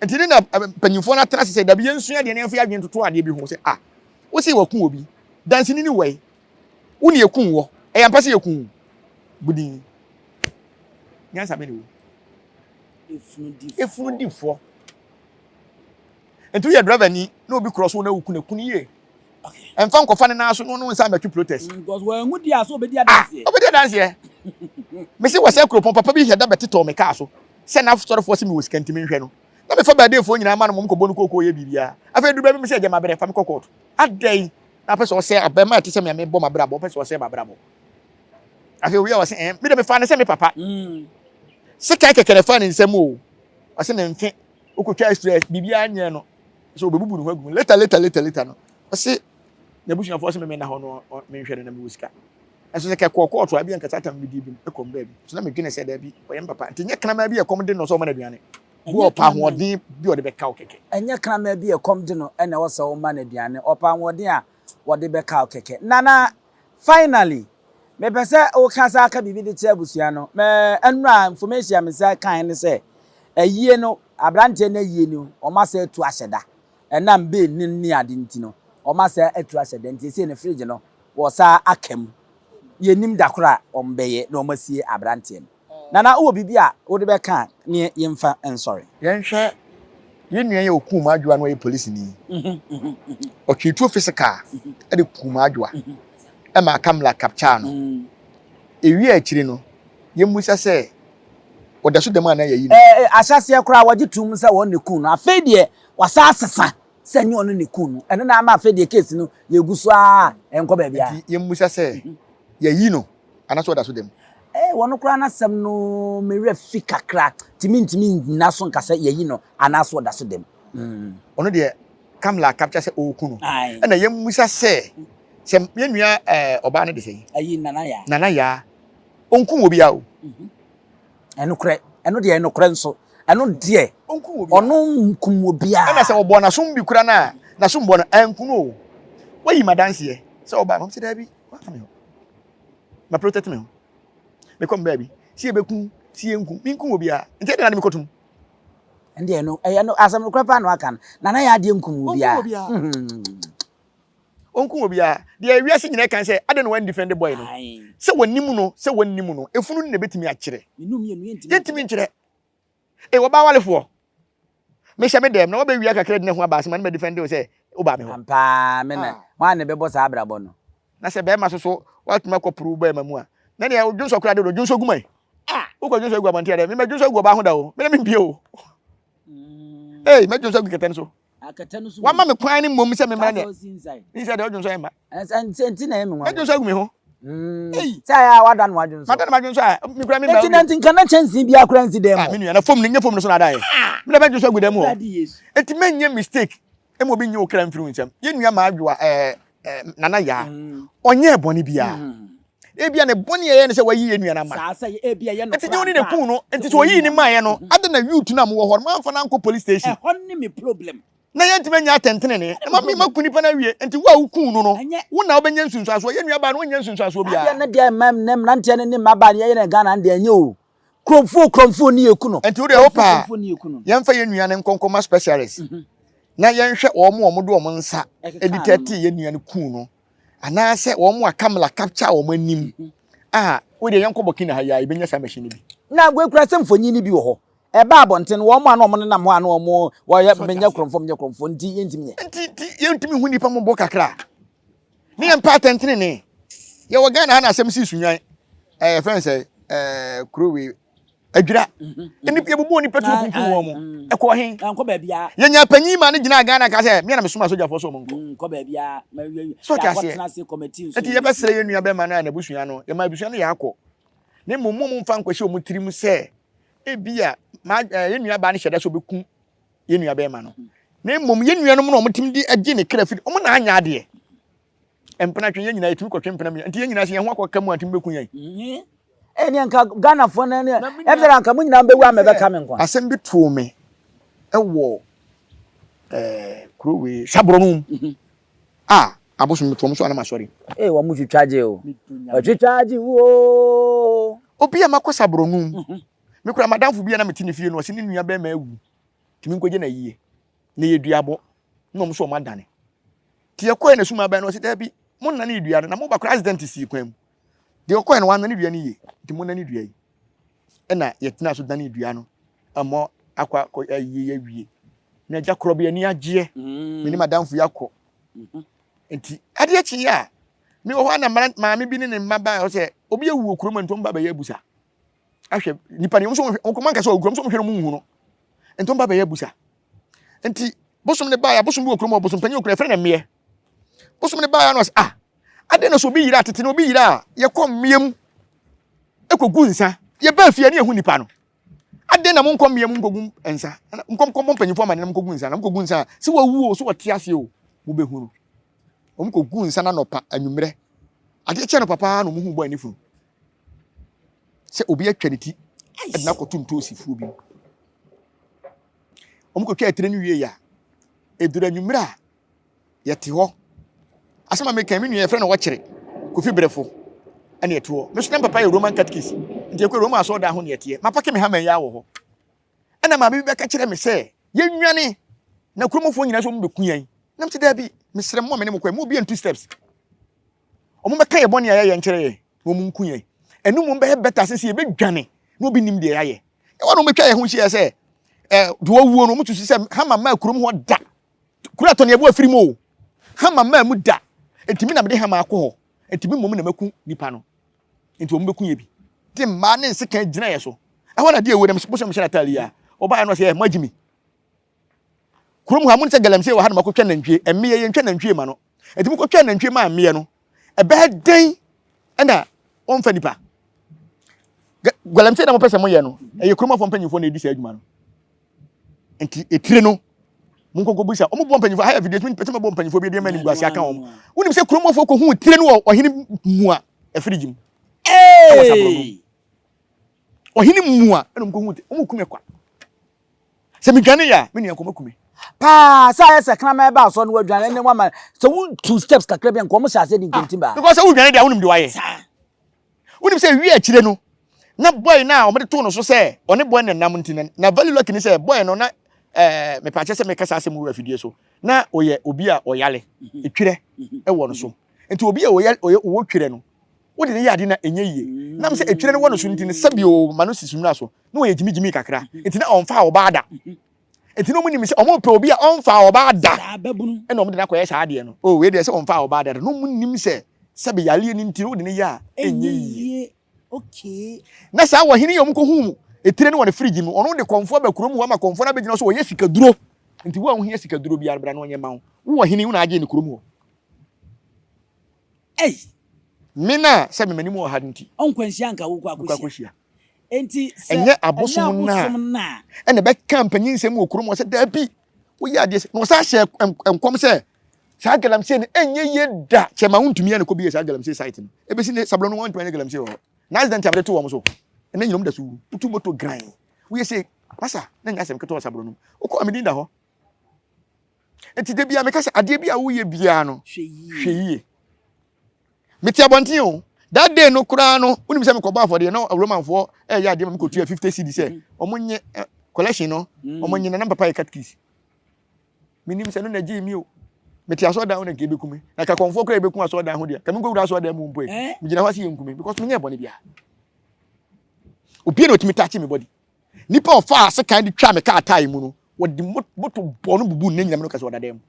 nti na panyimfo na tra se da bi ensua de ne mfa adwen toto ade bi ho se wo se wakun obi dansi ni wei wo ne yakun wo e yampa se yakun budi nyansa be ne wo efunu difo nti ye driver ni na obi cross wo na wukun ye emfa nkofa ne na so no nsa matwi protest because we ngudi aso obedi dance obedi dance me se wase kropon papa bi heda beteto me ka so se na sort for se me woskanti me hwe no na me fa ba dey fo nyina ma no mom ko bonu kokko ye bibia afa du ba me se je ma bere fa me kokko adai na pese o se abema te se me bo ma bra bo pese o se ma bra bo afa wi o se me de me fa ne se me papa se kai kekere fa ne nsem o ase ne mfe okotwa stress bibia anye no so obebubu no hagu later no ase na bushina for se me na ho no me hwe no na me wosika eso se kekko court wa bia nkata tam bidi bi ekom ba bi so na me dwene se da bi oyem papa ntinye kana ma bi ekom de no so ma na duane wo pa hoden bi o de be ka o keke enye kana ma bi ekom de no ene wo se wo ma na duane opa hoden a wo de be ka o keke nana finally me pese o kasa aka bibi de chia busua no me enura information me say kan ne se ayie no abrante na yie no o ma se tu ahyeda enam be ni ade ntino o ma se atu ahyeda nti se ne fridge no wo sa akam yenim dakora ombeye na o ma sie abrante nana wo bibi a wo de be kan ne yemfa sorry yenhwe yenua ye okuma adwa no ye police ni o kitu physical e de kuma adwa e ma kamla capture no ewi akiri no yemusa se odaso dem ana yayi ahyase kura waje tum se won ne kun no afi de wasa asesa se nyi ono ne kun no eno na ama afi de case no yeguso a enko ba bia yemusa se yayi no anaso odaso dem wono kura na sem no mewe fi kakra timi naso nkasa yayi no anaso odaso dem ono de kamla capture se okunu na yemusa se yenua oba ne de sei ayi nana ya onku obi a o eno de eno kre nso eno de onku obi ono nkum obi a na se obo na so mbi kura na so mbo na anku no wayi madanse se oba mam se da bi wa ka me ho ma protect me ho me kom ba bi si ebeku si enku mi nkum obi a nte de na me kotum ende eno asam kra pa no aka nana ya de nkum obi a onku obi a de awiase nyina kan se ade no one defend boy no se wonimu no efunu ne betimi a kire minum yentimi nkire wo ba walefo me hye me dem na wo ba wia kakra de ne ho abase man me defend o se wo ba me ho ampa me na wa ne bebo sa abrabo no na se be ma so watuma kopuru ba mamu a na ne odwonso kra de odwonso gumai wo ko odwonso gu abantia de me odwonso gu ba ho da o me na me bie o me odwonso gu keten so akatanu so wa ma me kwan ni mom se me mra ne inside de odwonso ema enti na emi wa odwonso gu me ho sa ya wadan wadun so madan madwonso a mi kura mi ba enti kana chance bia kura nsi dem me nua na fom ni nye fom no so na dai me na be odwonso gu dem ho enti menye mistake e mo bi nye okra mfiru nsam ye nua ma adwa nana ya onye boni bia ebia ne boni ye ne se wayi ye nua na ma sa ebia ye no enti nye ne kun no enti so oyi ni ma ye no ade na youth na mo wo ho ma fa na nko police station hon me problem na yentime nya atentene ne ma mi makuni pa na wie enti wa ukun no wo na obenya nsunsu aso ye nua ba no nya nsunsu aso bia ya na dia mam nem na nte ne maba ne ye ne Ghana nde anya o kromfo ni eku no enti wo de opa yemfa ye nua ne nkonkoma specialist na yenhwe omo do omo nsa editati ye nua ne kun no ana se omo akamla capture omo anim wo de yenko bokina ha ya ibenya sa machine bi na gwekura semfonyi ni bi wo ho eba abonten wo mo ana omo nam ho ana omo wo ya menya kromfo nti yentimi yentimi hu nipa mo bo kakra ni empa atentene ne ye wo Ghana ha na asem si sunwan friends krowe adwira eni pe bubu ni petu kuku wo mo ekọ hen anko ba bia yenya panyi ma ne gina Ghana ka se me na me suma soja fo so mo nko ba bia so ka se committee eti ye be sere ye nua be ma na busua no ye ma busua no ya akọ ne mmom mfa nkwahye o mutirim se ebia yenua ba ne hyeda so beku yenua be ma no ne mmom yenua no no mutim di agi ne kra firi na anya ade empena twen yenyina yetumi kotwe empena mi nti yenyina se ye ho akwa mu atim beku yan eni anka Ghana fo na ne ebere anka mu nyina bewu amebeka me nkwa asem bi tuo me ewo krowe sabronum abosom tuo so ana ma sorry wo mu twitwaje o twitwaje wo obi amako sabronum me kura madamfo bia na metini fie no se ne nua be ma awu timi nkoje na yie na yeduabo na mo so ma dane ti ekoi na suma ba no se da bi mo na ne dua na mo ba president si kwam de ekoi na wan na ne dua ne yie ti mo na ne dua yi na yetina so dane dua no amo akwa yie wie na ja kro bia ni agye me ni madamfo yakọ enti ade achi ya me ho na maame bi ne mmaba o se obi ewu okuro ma ntom baba ya busa ahwe nipa ne so okoma nka so okuro so hwere mu hu no ntom baba ya busa enti bosom ne ba ya bosom bi okuro ma bosom panyi okuro efre na mmie bosom ne ba ya no ade no so bi yira tete no bi yira ye kom miem ekogu nsa ye ba fie ne ehu nipa no ade na monkom miem ngogu ensa nkom panyifo ma ne mkogu nsa na mkogu nsa se wawu o so wote ase o mo behu no omkogu nsa na nopa anwumre ade che no papa no muhu bo anifu se obi atwaniti edna kotunto osifu obi omkotwa etre ni wie ya edura anwumre a yete ho asema me kan me nua efre na wo kire kofi brefo ane eto me so na papa ye Roman catechist nti ekwe Roman so da ho ne yete mapake me ha man ya wo ho ana ma bi be ka kire me se yenwane na kromofo nyina so mo beku yan na mti da bi mesrem mo me ne mo kwa mo bi 2 steps omo be ka ye bone ya ye nkire ye mo mu nku yan enu mo be better se ye be dwane no bi nim de ya ye e wono me twa ye ho hie se do wuo no mo tusu se ha mama krom ho da kura to ne bo afiri mo ha mama mu da entimi na me de ha ma akọ entimi mom na maku nipa no enti omo beku ye bi de ma ne nse kan gina ye so e wona de ewo na mo so me tali ya oba ya no se magimi krom ha mo se galamse wo ha na makotwa nantwie emme ye ntwa nantwie ma no entimi kotwa nantwie ma mme ye no e be den enda on fa nipa galamse na mo pese mo ye no e ye krom afo mpanyifo na edi sa adwuma no enti etire no munko busa omo bo mpanyifo ha video tumi pete mo bo mpanyifo bi de mani guase aka wo wonim se kromofo ko hu tire no ohene mua afirigim ohene mua eno mko hu omo kume kwa se mi dwane ya me nua ko makume pa sa ya se kana ma ba so no wadwane ne wama so 2 steps kakra bi nko mo sha se di nkentimba because wo dwane dia wonim de waye wonim se wi akire no na boy na o me to no so se one boy na nam ntina na value lock ni se boy no na me pa che se me kasa asem wo afidie so na oye obi a oyale etwire e wo no so enti obi a oyale wo twire no wo de ne yade na enye yie na me se etwire no wo no so ntine sabio ma no sisum na so na oye gimi kakra enti na onfa obada enti no munim se omo pe obi a onfa obada e na omo de na koye sa ade no o we de se onfa obada no munim se sabi yale ni ntine wo de ne ya enye yie okay na sa wo hini yom ko hu etire no won fridge mu ono de konfo ba kurom wa ma konfo na begina so wo yesika duro nti wo hu yesika duro bi arbra na onye ma wo hini wo na age ni kurom ho mina se me mani mu ha nti onkwanhia anka wo kwa akohia enti se enye abosom na ene be campaign nsem wo kurom wo se da bi wo ya de no sa hye enkom se sa galamse ne enye ye da che ma huntumi ya ne ko bi sa galamse site no ebesi ne sablo no won twa ne galamse ho na accident abde to wo so ene nyinum da su utu moto gran wo ye se masa na ngasem keto sablo no uko amedi nda ho enti de bia me ka se ade bia wo ye bia no hweyie meti abontin o that day no kura no unim se me ko ba for de no Roman for ya de me ko tua 50 cedi se omonye collection no omonye na papa e catechist minim se no na gi mi o meti aso da na ke bekume na ka konfo kra beku aso da ho de ka me ko wura aso da mu mpo e mi gina hwase yenkume because me nye bone bia obi na otimi tachi me body nipa of fast kan di twa me ka atai mu no wodi moto bono bubu ne nyina me no ka so da dem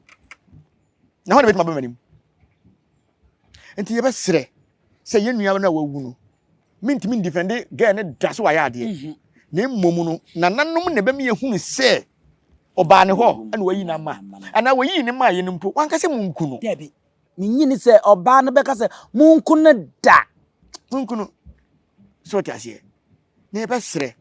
na ho na betima ba manim enti ye be sere se ye nua na wawu no mintimi defend girl ne da so aya ade na mmom no nananom ne be me ehunu se oba ne ho ana wayi na ma ana wayi ne ma ye ne mpo wanka se munku no debi minyini se oba ne be ka se munku ne da munku no so ti ase ne be sere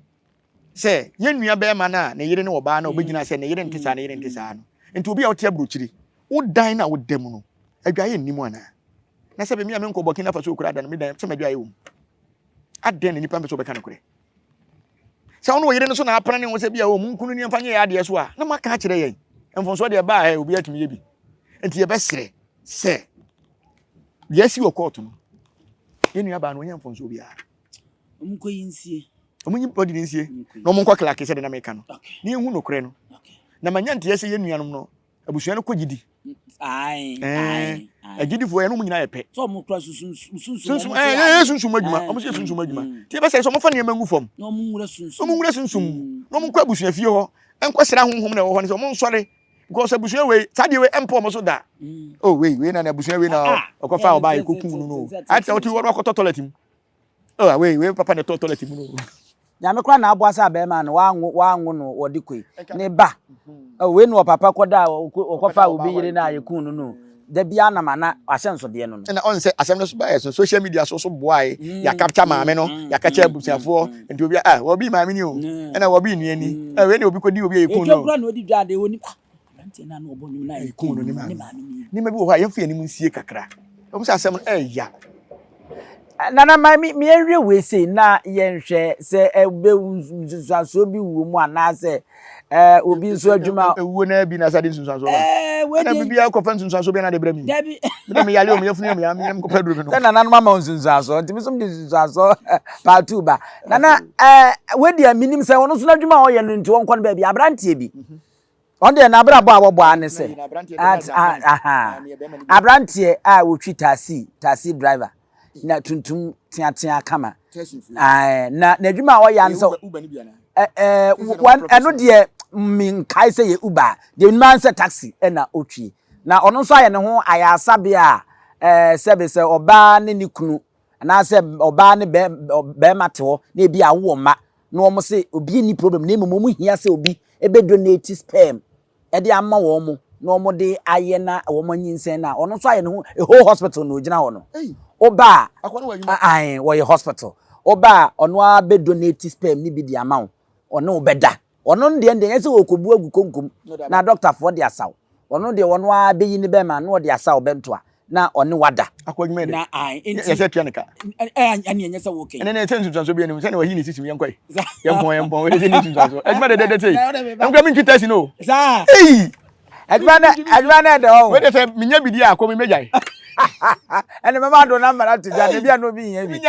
se ye nua be ma na ne yire ne oba na obegina se ne yire ntisa ne yire ntisa no enti obi a wote abrochiri wo dan na wo dem no adwaye nnimu ana na se be mi a me nko Burkina Faso okura dan me dan se madwaye wo aden ne nipa mbe so be kan kure se wono yire no so na apana ne wo se bia wo mu nkunu ne mfanye ya ade so a na maka kire yen mfonso de ba ha obi atumi ye bi enti ye be sere se yesi wo court no ye nua ba no ye mfonso bia Omkoyinsie. Omunyi body nsie. No mo nkwa klake se de na meka no. Ni ehu no kure no. Na manya nte yesi ye nuanom no. Abusua no kogidi. Ai. Agidi fo ye no munyina ye pe. So mo kra sunsun. Sunsun adwuma. Omo se sunsun adwuma. Ti be se so mo fa ne mangu fom. No mo ngura sunsun. Omo ngura sunsun. No mo nkwa abusua fie ho. Enko sra honhom na wo ho ne so mo nsore. Because abusua we sade we empo mo so da. Oh we na abusua we na okofa oba ye kokun no. Ati o ti wo ko toilet mu. Oh we papa ne toilet mu no. Ya me kwa na aboasa be ma no wanwo no wodi koi ne ba we no papa koda okofa obi yire na ayekun no da bia na mana ahyenso de no na on say asem no so ba so social media so boy ya capture maame no ya capture abusiafo enti obi obi maame ni o na obi ni ani we na obi kodi obi ayekun no ekura na odi dwade woni anti na na obonu na ayekun no ni maame ni ma bi wo ha yemfa ani mu nsie kakra o say asem no ya nana mi enwe we say na yenhwe se ebe nsusuaso bi wo mu ana se obi nso adwuma ewo na bi na sade nsusuaso we na bibia kofa nsusuaso bi na de bra mi Dabi na me yale o me yafunu me am kofa duro no nana nanu mama nsusuaso ntimi som de nsusuaso part 2 ba nana we dia minim se wono so na adwuma o ye no nti won kɔ no ba bi abrantie bi on de na bra bo abobo ane se abrantie a wotwi taxi driver na tuntum tia kama na adwuma a oya nso eno de min kai se ye uber de man se taxi na otwi na ono nso aye ne ho ayasabe a sebe se oba ne ni kunu na se oba ne be mate ho na ebi awo ma na omo se obi ni problem na emu hia se obi ebe donate sperm e de ama wo mo na omo de aye na wo manyinsen na ono nso aye ne ho a whole hospital no ogina ho no oba wo ye hospital oba ono a be donate sperm ni bi di amount ono obeda ono ndie ndie se okobu agu konkom na doctor for dia saw ono de ono a be yi ni be ma na odi asaw bentoa na oni wada akwadwuma de na ya se tuaneka ani enye se woke ene se nsunsanso bi anim se na wahi ni sisim yenkwai yempon we se ni nsunsanso adwuma de tei enkwa mi ntwita si no sa adwuma na de ho we de se minya bidi akomi mejai ene mama do na mara to ja de bia no bi yen bi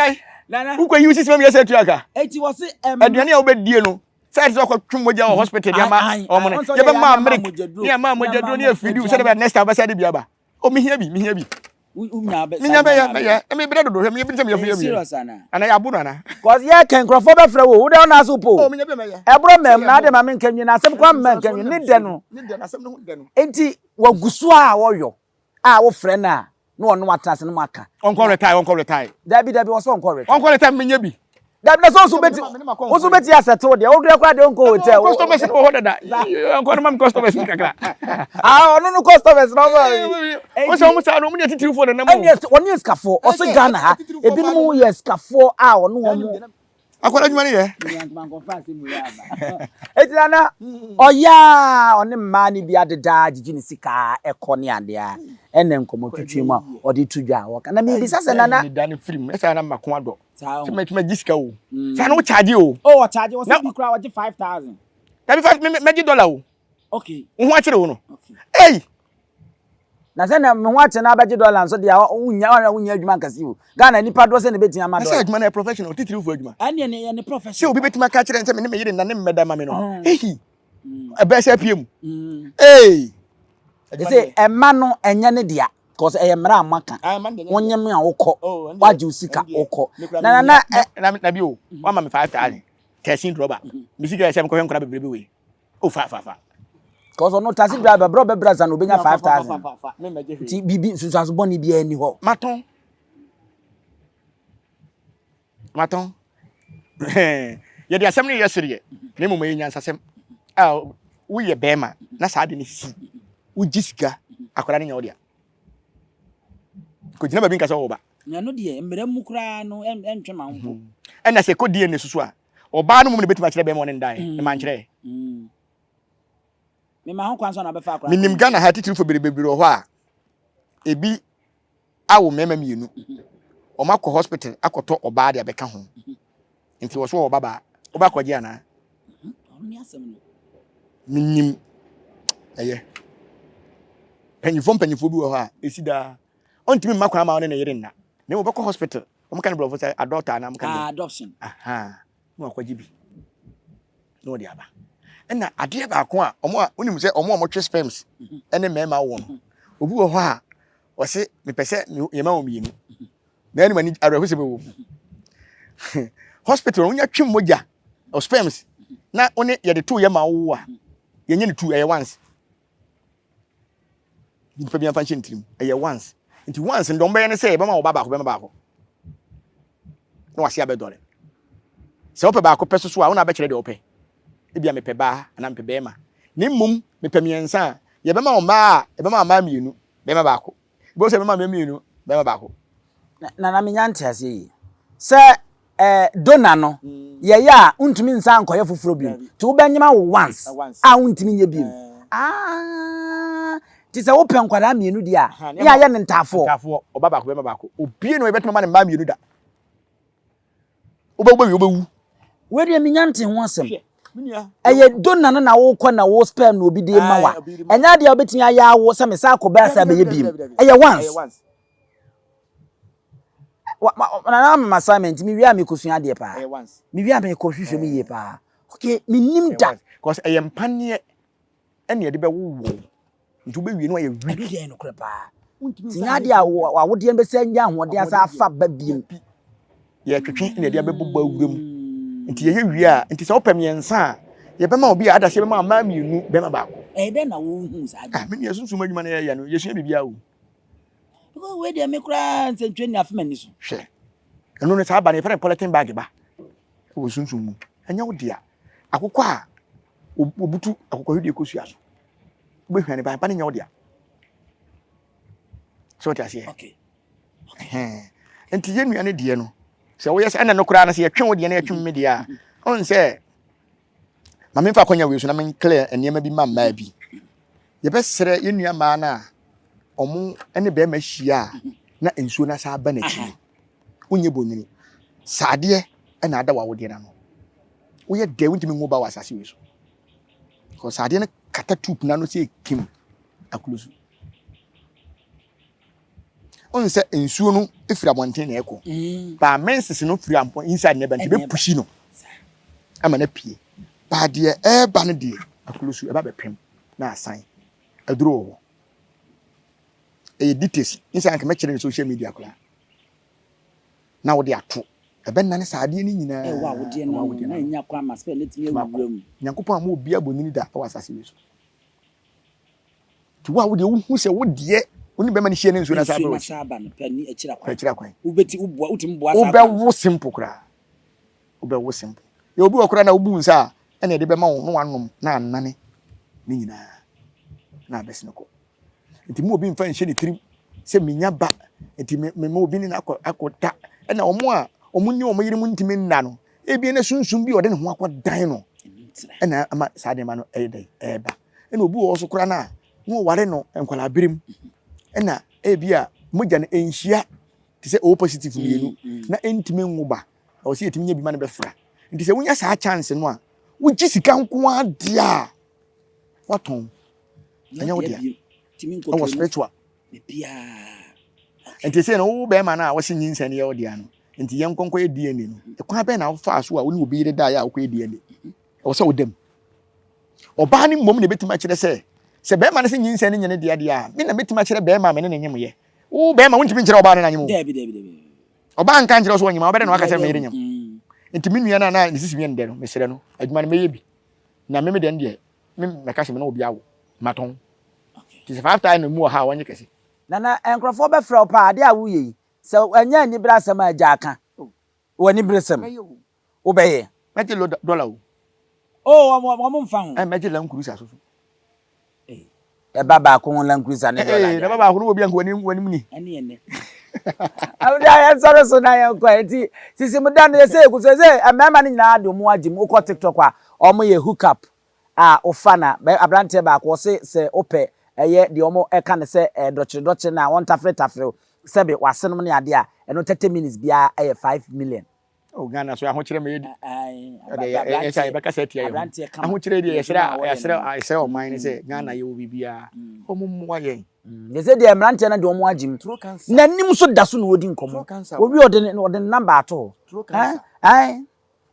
nana ukwa yi sisim mi se tuaka eti wo se aduane a obedie no side so twumoja ho hospital dia ma omone ye be ma america ni ma mojado ni afidi se de next time se de bia ba o mi hia bi umnya be ya me bre dodo me bi se me afia serious ana ya buno ana cause ye ken crofo be frɛ wo de na so po o me be me ya ebro mem na de ma me nkanyi na asem kwa me nkanyi ni de no asem no de no enti wagusu a woyo a wo frɛ na ono watase no maka onko retire dabi wo so onko retire me nya bi dabi na so beti aseto de o dre kwa de onko hotel customers no hoda onko no mam customers kakra ono no customers no o so mo sa no mo ne titiri fo na mo oni eskafo o se Ghana ha ebi no mo eskafo a ono wo akwara dwuma ne ye etilana oya oni mma ni bia deda jiji ni sika ekoni ade a ene nkomo twitwi mu a odi tudwa wo kana mi bisa se nana ni dani film esa na makon ado tuma gisika o sa no charge o o charge wo se bi kura wo 5000 tabi $5 o okay wo akire wo no okay eh na se na me ho ache na abaje dollar so dia unya adwuma nkasi o Ghana nipa do se ne betia ma do asa adwuma na professional titiri fo adwuma ani ne professional se obi betima ka kire nse me ne me yire na ne mmeda ma me no ehi abese piem eh ese emma no enye ne dia cause eye mra amaka wonye me a wokọ waje usika wokọ na bi o wa ma me 5000 13 rubber mi sika ese me ko hwenkora bebrebe we o fa cause no taxi driver bro be braza no benya 5000 ti bibi susu boni bia ani ho maton ye dia asem ne yesere ne mo ye nyansa asem wo ye bema na sa de ne si wo gisika akwara ne nya wo dia ko jina ba bi nkasa wo ba nya no de mbere mu kura no entwe ma ho ɛna sɛ kɔ DNA susu a ɔbaa no mu ne betuma kyerɛ bɛma ɔne ndae e man kyerɛ me ma ho kwan so na befa akra minim Ghana ha titirifo berebere hɔ a ebi awo mema mienu ɔma kɔ hospital akɔtɔ ɔbaa de abɛka ho nti wɔ so ɔbaba ɔba kɔgye ana ɔni asɛm no minim ɛyɛ panyifo bi wɔ hɔ a esi da ɔntimi mma kwan ma ɔne ne yere nna na mo bɛkɔ hospital ɔmo kan brɔfo sɛ adɔta na mo kan adoption mo akɔgye bi na ɔde aba ɛna adeɛ baako a ɔmo a wonim sɛ ɔmo a ɔmotwe sperms ɛne mɛma wo no obi wɔ hɔ a ɔse mepɛ sɛ yɛma wo mienu na ɛne mani arɛho sɛ bɛwɔ hospital wonya twe mogya o sperms na one yɛde to yɛma wo a yɛnyɛ ne tu ɛyɛ once nipa bi afa nhyɛ ntirim ɛyɛ once nti once ndɔm bɛyɛ ne sɛ yɛbɛma wo baako na wase abɛdɔre sɛ wopɛ baako pɛ so a wo na bɛkyerɛ deɛ wopɛ ebia mepɛ baa ana mepɛ bɛɛma ne mmom mepɛ miɛnsa a yɛbɛma wo maa yɛbɛma maa mienu bɛɛma baako bo sɛ bɛma mienu bɛɛma baako na menya nte ase yi sɛ dona no yɛyɛ a untumi nsa nkɔyɛ foforo bi nti wo bɛnyema wo once a untumi nye bi ti sɛ wo pɛ nkwada mienu di a ya yɛ ne ntafo ɔba baako bɛɛma baako obie no yɛbɛtuma ma ne maa mienu da wobɛwu we de menya nte ho asɛm ɛyɛ dona no na wo kɔ na wo sperm na obi de ma wa ɛnya de obetumi aya wo sɛ me sa akɔba asa bɛyɛ bi ɛyɛ once na ma assignment mi wi a me kosua de pa mi wi a me kɔhwehwɛ mi yie pa okay mi nim da because ɛyɛ mpaneɛ ɛne yɛde bɛwo nti wobɛwie no ayɛ wi ɛde no kora pa tinya de a wo de bɛsɛ nya hoɔde asa afa ba biem yɛ twetwe ne yɛde abɛbɔ ba wuram nti yɛyɛ wi a nti sɛ wopɛ miɛnsa a yɛbɛma obi a adase bɛma ama mienu bɛma baako ɛdɛ na wo hu sa ade me ne sunsun adwuma na yɛyɛ no yɛsua bibia wo because we de me kra nsentwe ni afema ni so hwɛ ɛno ne saa ba ne fɛrɛ polythene bag ba wo sunsun mu ɛnya wo dia akokɔ a obutu akokɔ hwede kosua so wobɛhwa ne ba ne nya wo dia so ta se okay nti yɛnua ne die no sɛ woyɛ sɛ ɛna no kora na sɛ yɛtwe wo die na yɛtwe me die a on sɛ ma me fa konya we so na me clear enema bi ma mma bi yɛbɛsrɛ yɛnua ma na ɔmo ɛne bɛ ma hyia na ensuo na sa ba na chi wonye bonini saade ɛna ada wa wode na no woyɛ de wontimi ngo ba wa asase we so ko saade na kata tup na no sɛ kim akulusu on sɛ ensuo no efiri abɔnten na ɛkɔ ba menses no firi ampɔ inside ne ba nti be pushi no ama na pie ba de ɛba no de akulusu ɛba bɛpem na asan aduro wo details inside kan mɛkyerɛ no social media kula na wo de ato ɛbɛnna ne saade ni nyinaa wa wo de na nya kwa ma spell letimi awura mu nyankopɔn ama obi abonini da wa asase we so ti wa wo de wo hu sɛ wo de oni bɛma ne hyia ne nsuo na saba no pani akira kwan ubeti ubua utim bua saba ubɛwo simple kra ubɛwo simple ye obi okra na obu nsa a ɛna de bɛma wo no wanom na anane ne nyinaa na abɛsene kɔ nti mu obi mfa nhyɛ ne tirim sɛ minya ba nti me obi ne akɔta ɛna ɔmo ni ɔmo yiri mu ntimi nna no ebi na sunsun bi ɔde ne ho akɔdan no ɛna ama saa de ma no ɛyɛ ɛba ɛna obi wɔ so kra na no ware no enkwala birim ɛna ebi a mogya no enhyia te sɛ o positive mienu na entimi nguba o se etimi nya bi ma no bɛfra nti sɛ wonya saa chance no a wogyi sika nko adia waton anya wodia timi nko o spiritual bia nti sɛ no wo bɛ ma na wo se nyinsa ne yɛ wodia no nti yɛn konko yɛ DNA no ekwan bɛ na wo fa so a wo ne obi yɛ da ya wo kɔ yɛ DNA o sɛ wo dem oba ne mmom ne betima kyerɛ sɛ bɛ ma ne se nyinsa ne nyene dia dia me na betima kyerɛ bɛ ma me ne nyem yɛ wo bɛ ma wontimi kyerɛ oba ne na nyem debi oba nka nkyerɛ so nyem obɛde na waka sɛ me yɛ nyem nti me nua na ne sisi me ndɛ no mesrɛ no adwuma no meyɛ bi na me de ndɛ me meka se me na obi awo maton ti se 5 time mu ha wonye kese na enkrofo be frɛ pa ade a woyɛ sɛ anya ni bra sɛm agya aka wani bresem wo bɛyɛ mɛgye dollar o mo mfa ho mɛgye lan kurusa so e baba ko lan cruiser ne dollar na baba ko no obi anko wani ni ane I am sorry, so now I'm quite. Since I'm done, they say, because a man in the Muajim, who got TikTok, or me a hookup. Ofana, a brand back was say, ope, a year, the omo, I can say, Dutch, now, one tafre, Sabi was ceremony idea, and not 30 minutes be a 5 million. Oh, Ghana, so I want you to make I I back said here. I want you to I say, oh, mine is Ghana, you will be a home. They said they are ranting and don't watch him. Nanim so doesn't wouldn't come. We or the number at all. Aye.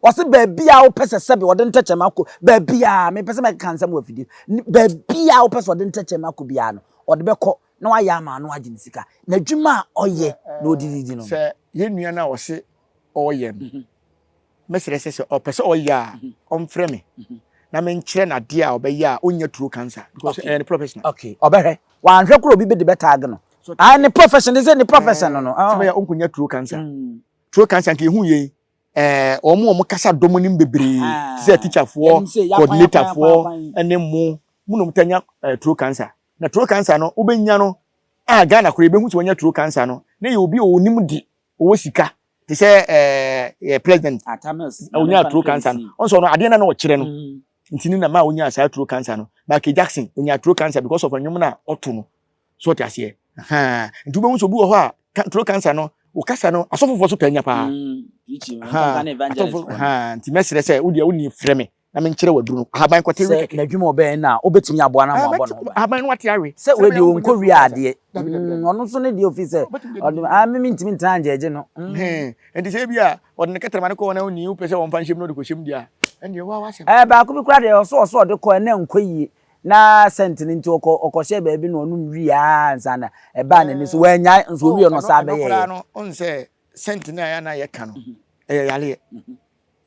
Was it baby our person sabi or didn't touch a mako? Baby, me person make cancer with you. Baby our person didn't touch a mako biano or the beko. No, I am no agency. Najuma or ye no did say you now say oh yeah. Message says or person oh yeah on frame. Na me nkyere na de a obeya onye true cancer because any professional. Okay, obehe. Wan hwe kro bi be de betag no. Any profession is any profession no. So ya onkunya true cancer. True cancer nke hu ye omo kasa dom nim bebre say teacher for coordinator for ene mu no mtanya true cancer. Na true cancer no obenya no Ghana kro be hu so onya true cancer no na ye obi onim di owo sika te say president Atamas onya true cancer no onso no ade na o kire no ntini na ma onya asa true cancer no Michael Jackson onya true cancer because of anyum na oto no so te ase ntu be hu so bu ho a true cancer no o kasa no asofofo so tanya pa nti mesere say wo de wo ni freme na me nkire waduru no haban kwete na dwuma obe na obetimi aboa na mo abo no haban no wate awe se we de won ko wi ade ono so ne de officer me ntimi ntanje eje no nti se bia o de ketrema ne ko na oni wo pese won fan hyem no de ko hyem dia ende wa wa se ba ko bi kura de so de ko na nkoyi na sentini nti okoshe baabi no onu wi ansa na ba na ni so wanya nso wi no sa be ye no on se sentini ya na ye ka no yale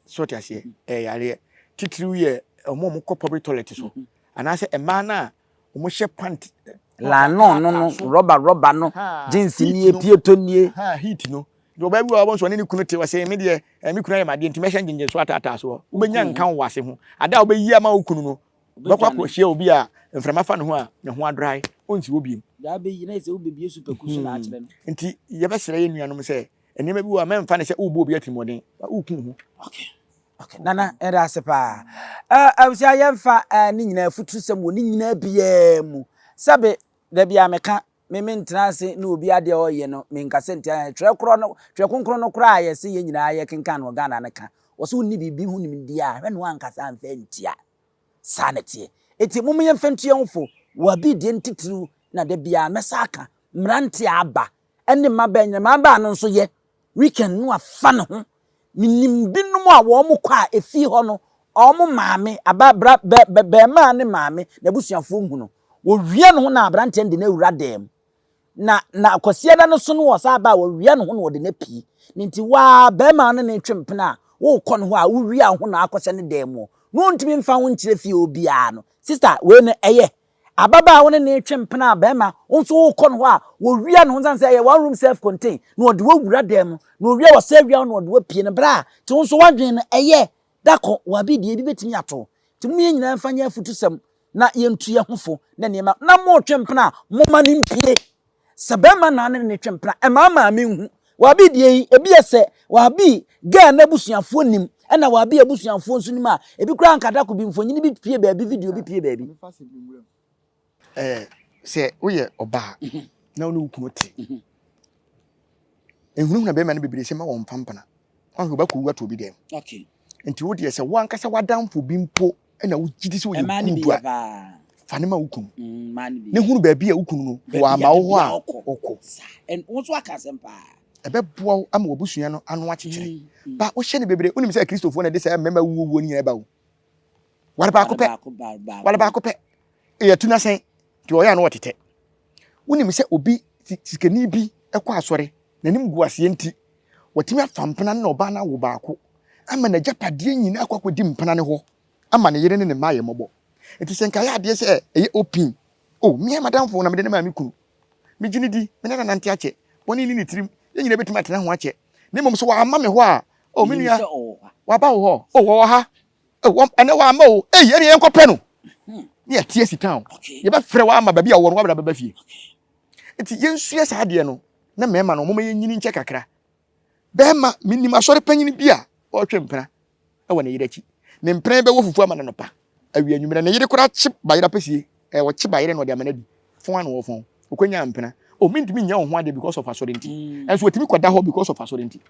so ti ase yale titiri ye omo ko public toilet so ana se ema na omo hye pant la no rubber no jeans ni epieto nie heat no do ba bi wa bon so ne kunu te wase me de me kunu ya ma de intimation ginje so atata so ubenya nkan wase ho ada obeyi ama okunu no bakwa ko hye obi a mframa fa no ho a ne ho adrai onti obi da be yi na se obebi super kusu na akire no nti ye be sere ye nuanom se enema bi wa memfa ne se ubo obi atimoden ukun ho okay nana era sepa awusia yemfa ni nyina futusem wo ni nyina bia mu sabe da bia meka me mentena se na obi ade oye no me nkase ntia twe konkro no kra ye se ye nyina ye kenkan no Ghana ne ka wo so ni bibi hu ni dia hwe no ankasa anfa ntia sanete eti mum ye mfentua mfo wa bi de ntitiru na da bia mesaka mrante aba ene mabanya maba no so ye weekend no afa no ho minimbinom a wo mo kwa efi ho no omo maame aba be ma ne maame na busuafo hu no wo wie no ho na abrante de na ewura dem na akosia da no so no wo sa ba wo wie no ho no de na pi nti wa be ma no na twempena wo kɔ no ho a wo wie ho na akɔhyɛ ne dem mo no ntimi mfa ho nkyere fi obi a no sister we ne eye ababa wo ne na twempena be ma nso wo kɔ no ho a wo wie no ho san say one room self contain no de wo wura dem no wie wo say wie no de wo pie ne bra ti nso wadwen no eye dako wa bi de bi betimi ato ti mu nyina mfa nya futusam na yentu ye hofo na nema na mo twempena mo ma ne mpie sebema na ne twempena e ma me hu wa bi de ebi ese wa bi ga na busuafo nim na wa bi abusuafo nso nim a ebi kura nkada ko bi mfonyini bi pie baabi video bi pie baabi se oye oba na onu ukunu te ehunu na be ma na bibire se ma won pampana wan ba ko wato bi dem okay enti wo de se wan kasa wadamfo bi mpo na wo gidi se wo ye kundu a fane ma ukunu ne hunu baabi a ukunu no wa ma wo a okọ en wo so aka sempa ebe boa ama obusua no anu akyekyere ba wo hye ne bebere onim se Kristofo na de se mema wuwo ni eba wo wale ba ko pe e tuna sen ti o ya no wotete wonim se obi sikani bi ekọ asore nanim guase enti watimi afampena na oba na wo ba ko ama na japade nyina akwakodi mpena ne ho ama ne yere ne maaye mobo enti se nka ya ade se eye open oh me madam fo na me de ma me kunu me gini di me na nante ache boni ni tirim ye nyina betuma atena ho ache ne mom so wa ama me ho a oh me nua wa ba wo ho oh wo ha oh ene wa ama o eh ye enkope no ne atie si town ye ba frɛ wa ama ba bi a wo no wa ba fie enti yensua sa ade no na mema no moma yenyini nche kakra bema minima sori panyin bia o twempena e wona yirachi ne mpena be wo fufu ama no pa awi anwumere ne yire kora chip bayira pesie e wo chip bayire no de amanadi fon an wo fon okonya mpena o mintimi nya wo ho ade because of asorenti enso otimi kwada ho because of asorenti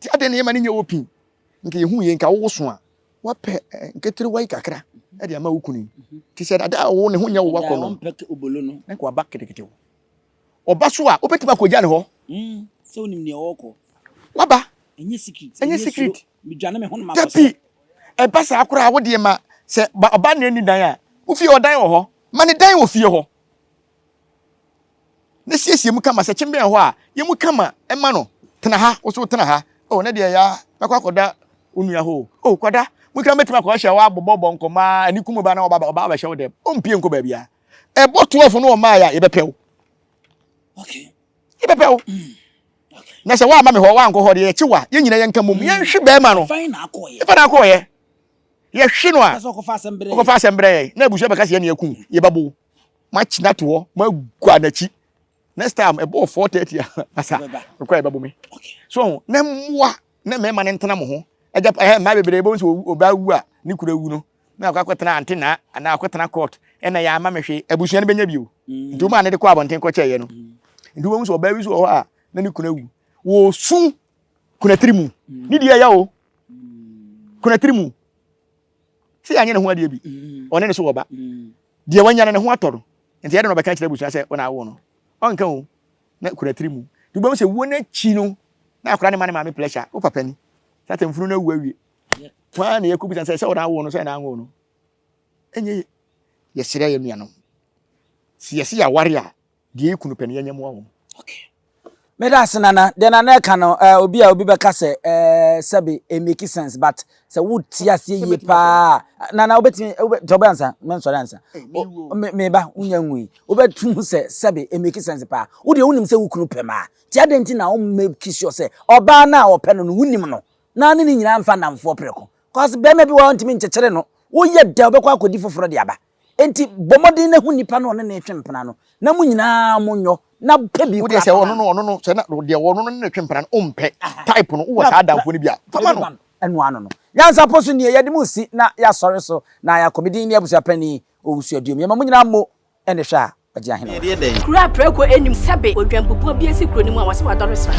ti ade ne yema ne nya opin nke yehu ye nka wo so a wape nketiri wai kakra e de ama wukuni ti said ada wo ne ho nya wo wakọ no obolo no na kwa bakketekete wo oba so a obetima ko gya ne ho se onim ne woko waba enye secret mi dwane me ho no ma tapi e basa akora wo de ma se oba na ni dan a wo fie odan wo ho ma ne dan wo fie ho na siesie mu kama se chimbe ho a ye mu kama e ma no tena ha wo so tena ha o na de ya makwa koda onua ho o koda mu kra metima ko hye wa bobo nkoma ani kumu ba na oba ba hye wo dem o mpie nko ba bia e boto ofo no o ma ya ye bepew okay ye bepew na se wa ma me ho wa nko ho de ye chiwa ye nyina ye nka mum ye hwe be ma no fine na akoye e fa na akoye ye hwe no a so ko fa sembre ko fa sembre na ebusu be ka se ye na yakun ye babo ma china to ho ma gua na chi next time e bo 4:30 asa ko e babo me so na mwa na me ma ne ntena mo ho eja ma bebere bo nso oba wu a ni kura wu no na akwatena antena ana akwatena court e na ya ma mehwe ebusu ne benya bio nduma ne de ko abonten ko cheye no nduma nso oba wi so ho a na ni kura wu wo su kuna trimu ni dia ya o kuna trimu si anya ne ho ade bi one ne so oba dia wanya ne ho atoro enti ade no beka kire ebusu ase ona wo no onka o na kuna trimu nduma nso wo na chi no na akora ne ma me pleasure o papa ni sata mfunu na wu awie kwa na yakubu san se ona wo no se na anwo no enye ye sire ye nua no si yesi ya ware a de ekunu pene ye nyamo wo okay Meda senana de na ka no obi be ka se sabe e make sense but se would tia se ye pa nana obetimi tobe ansa men so ansa me ba unya nwi obetum se sabe e make sense pa wo de wonim se wukunu pema ti adenti na wo make sure se oba na wo pe no wonim no na ne nyina mfa namfo preko cause be me bi wo ntimi nchekere no wo ye de obekwa akodi foforo de aba enti bomodin na hu nipa no ne twempena no na mu nyina munyo na pebi wo de se wono no se na de wono no ne twempena no ompe type no wo sa adamfo ne bia fama no enu ano no yansa poso ne ye de mu si na ya sori so na ya komedin ne abusu apani owusu adum ye ma mu nyina mo ene hwa agye ahene kura preko enim sabe odwampupu bi esi kuro ni mu a wase wadore sra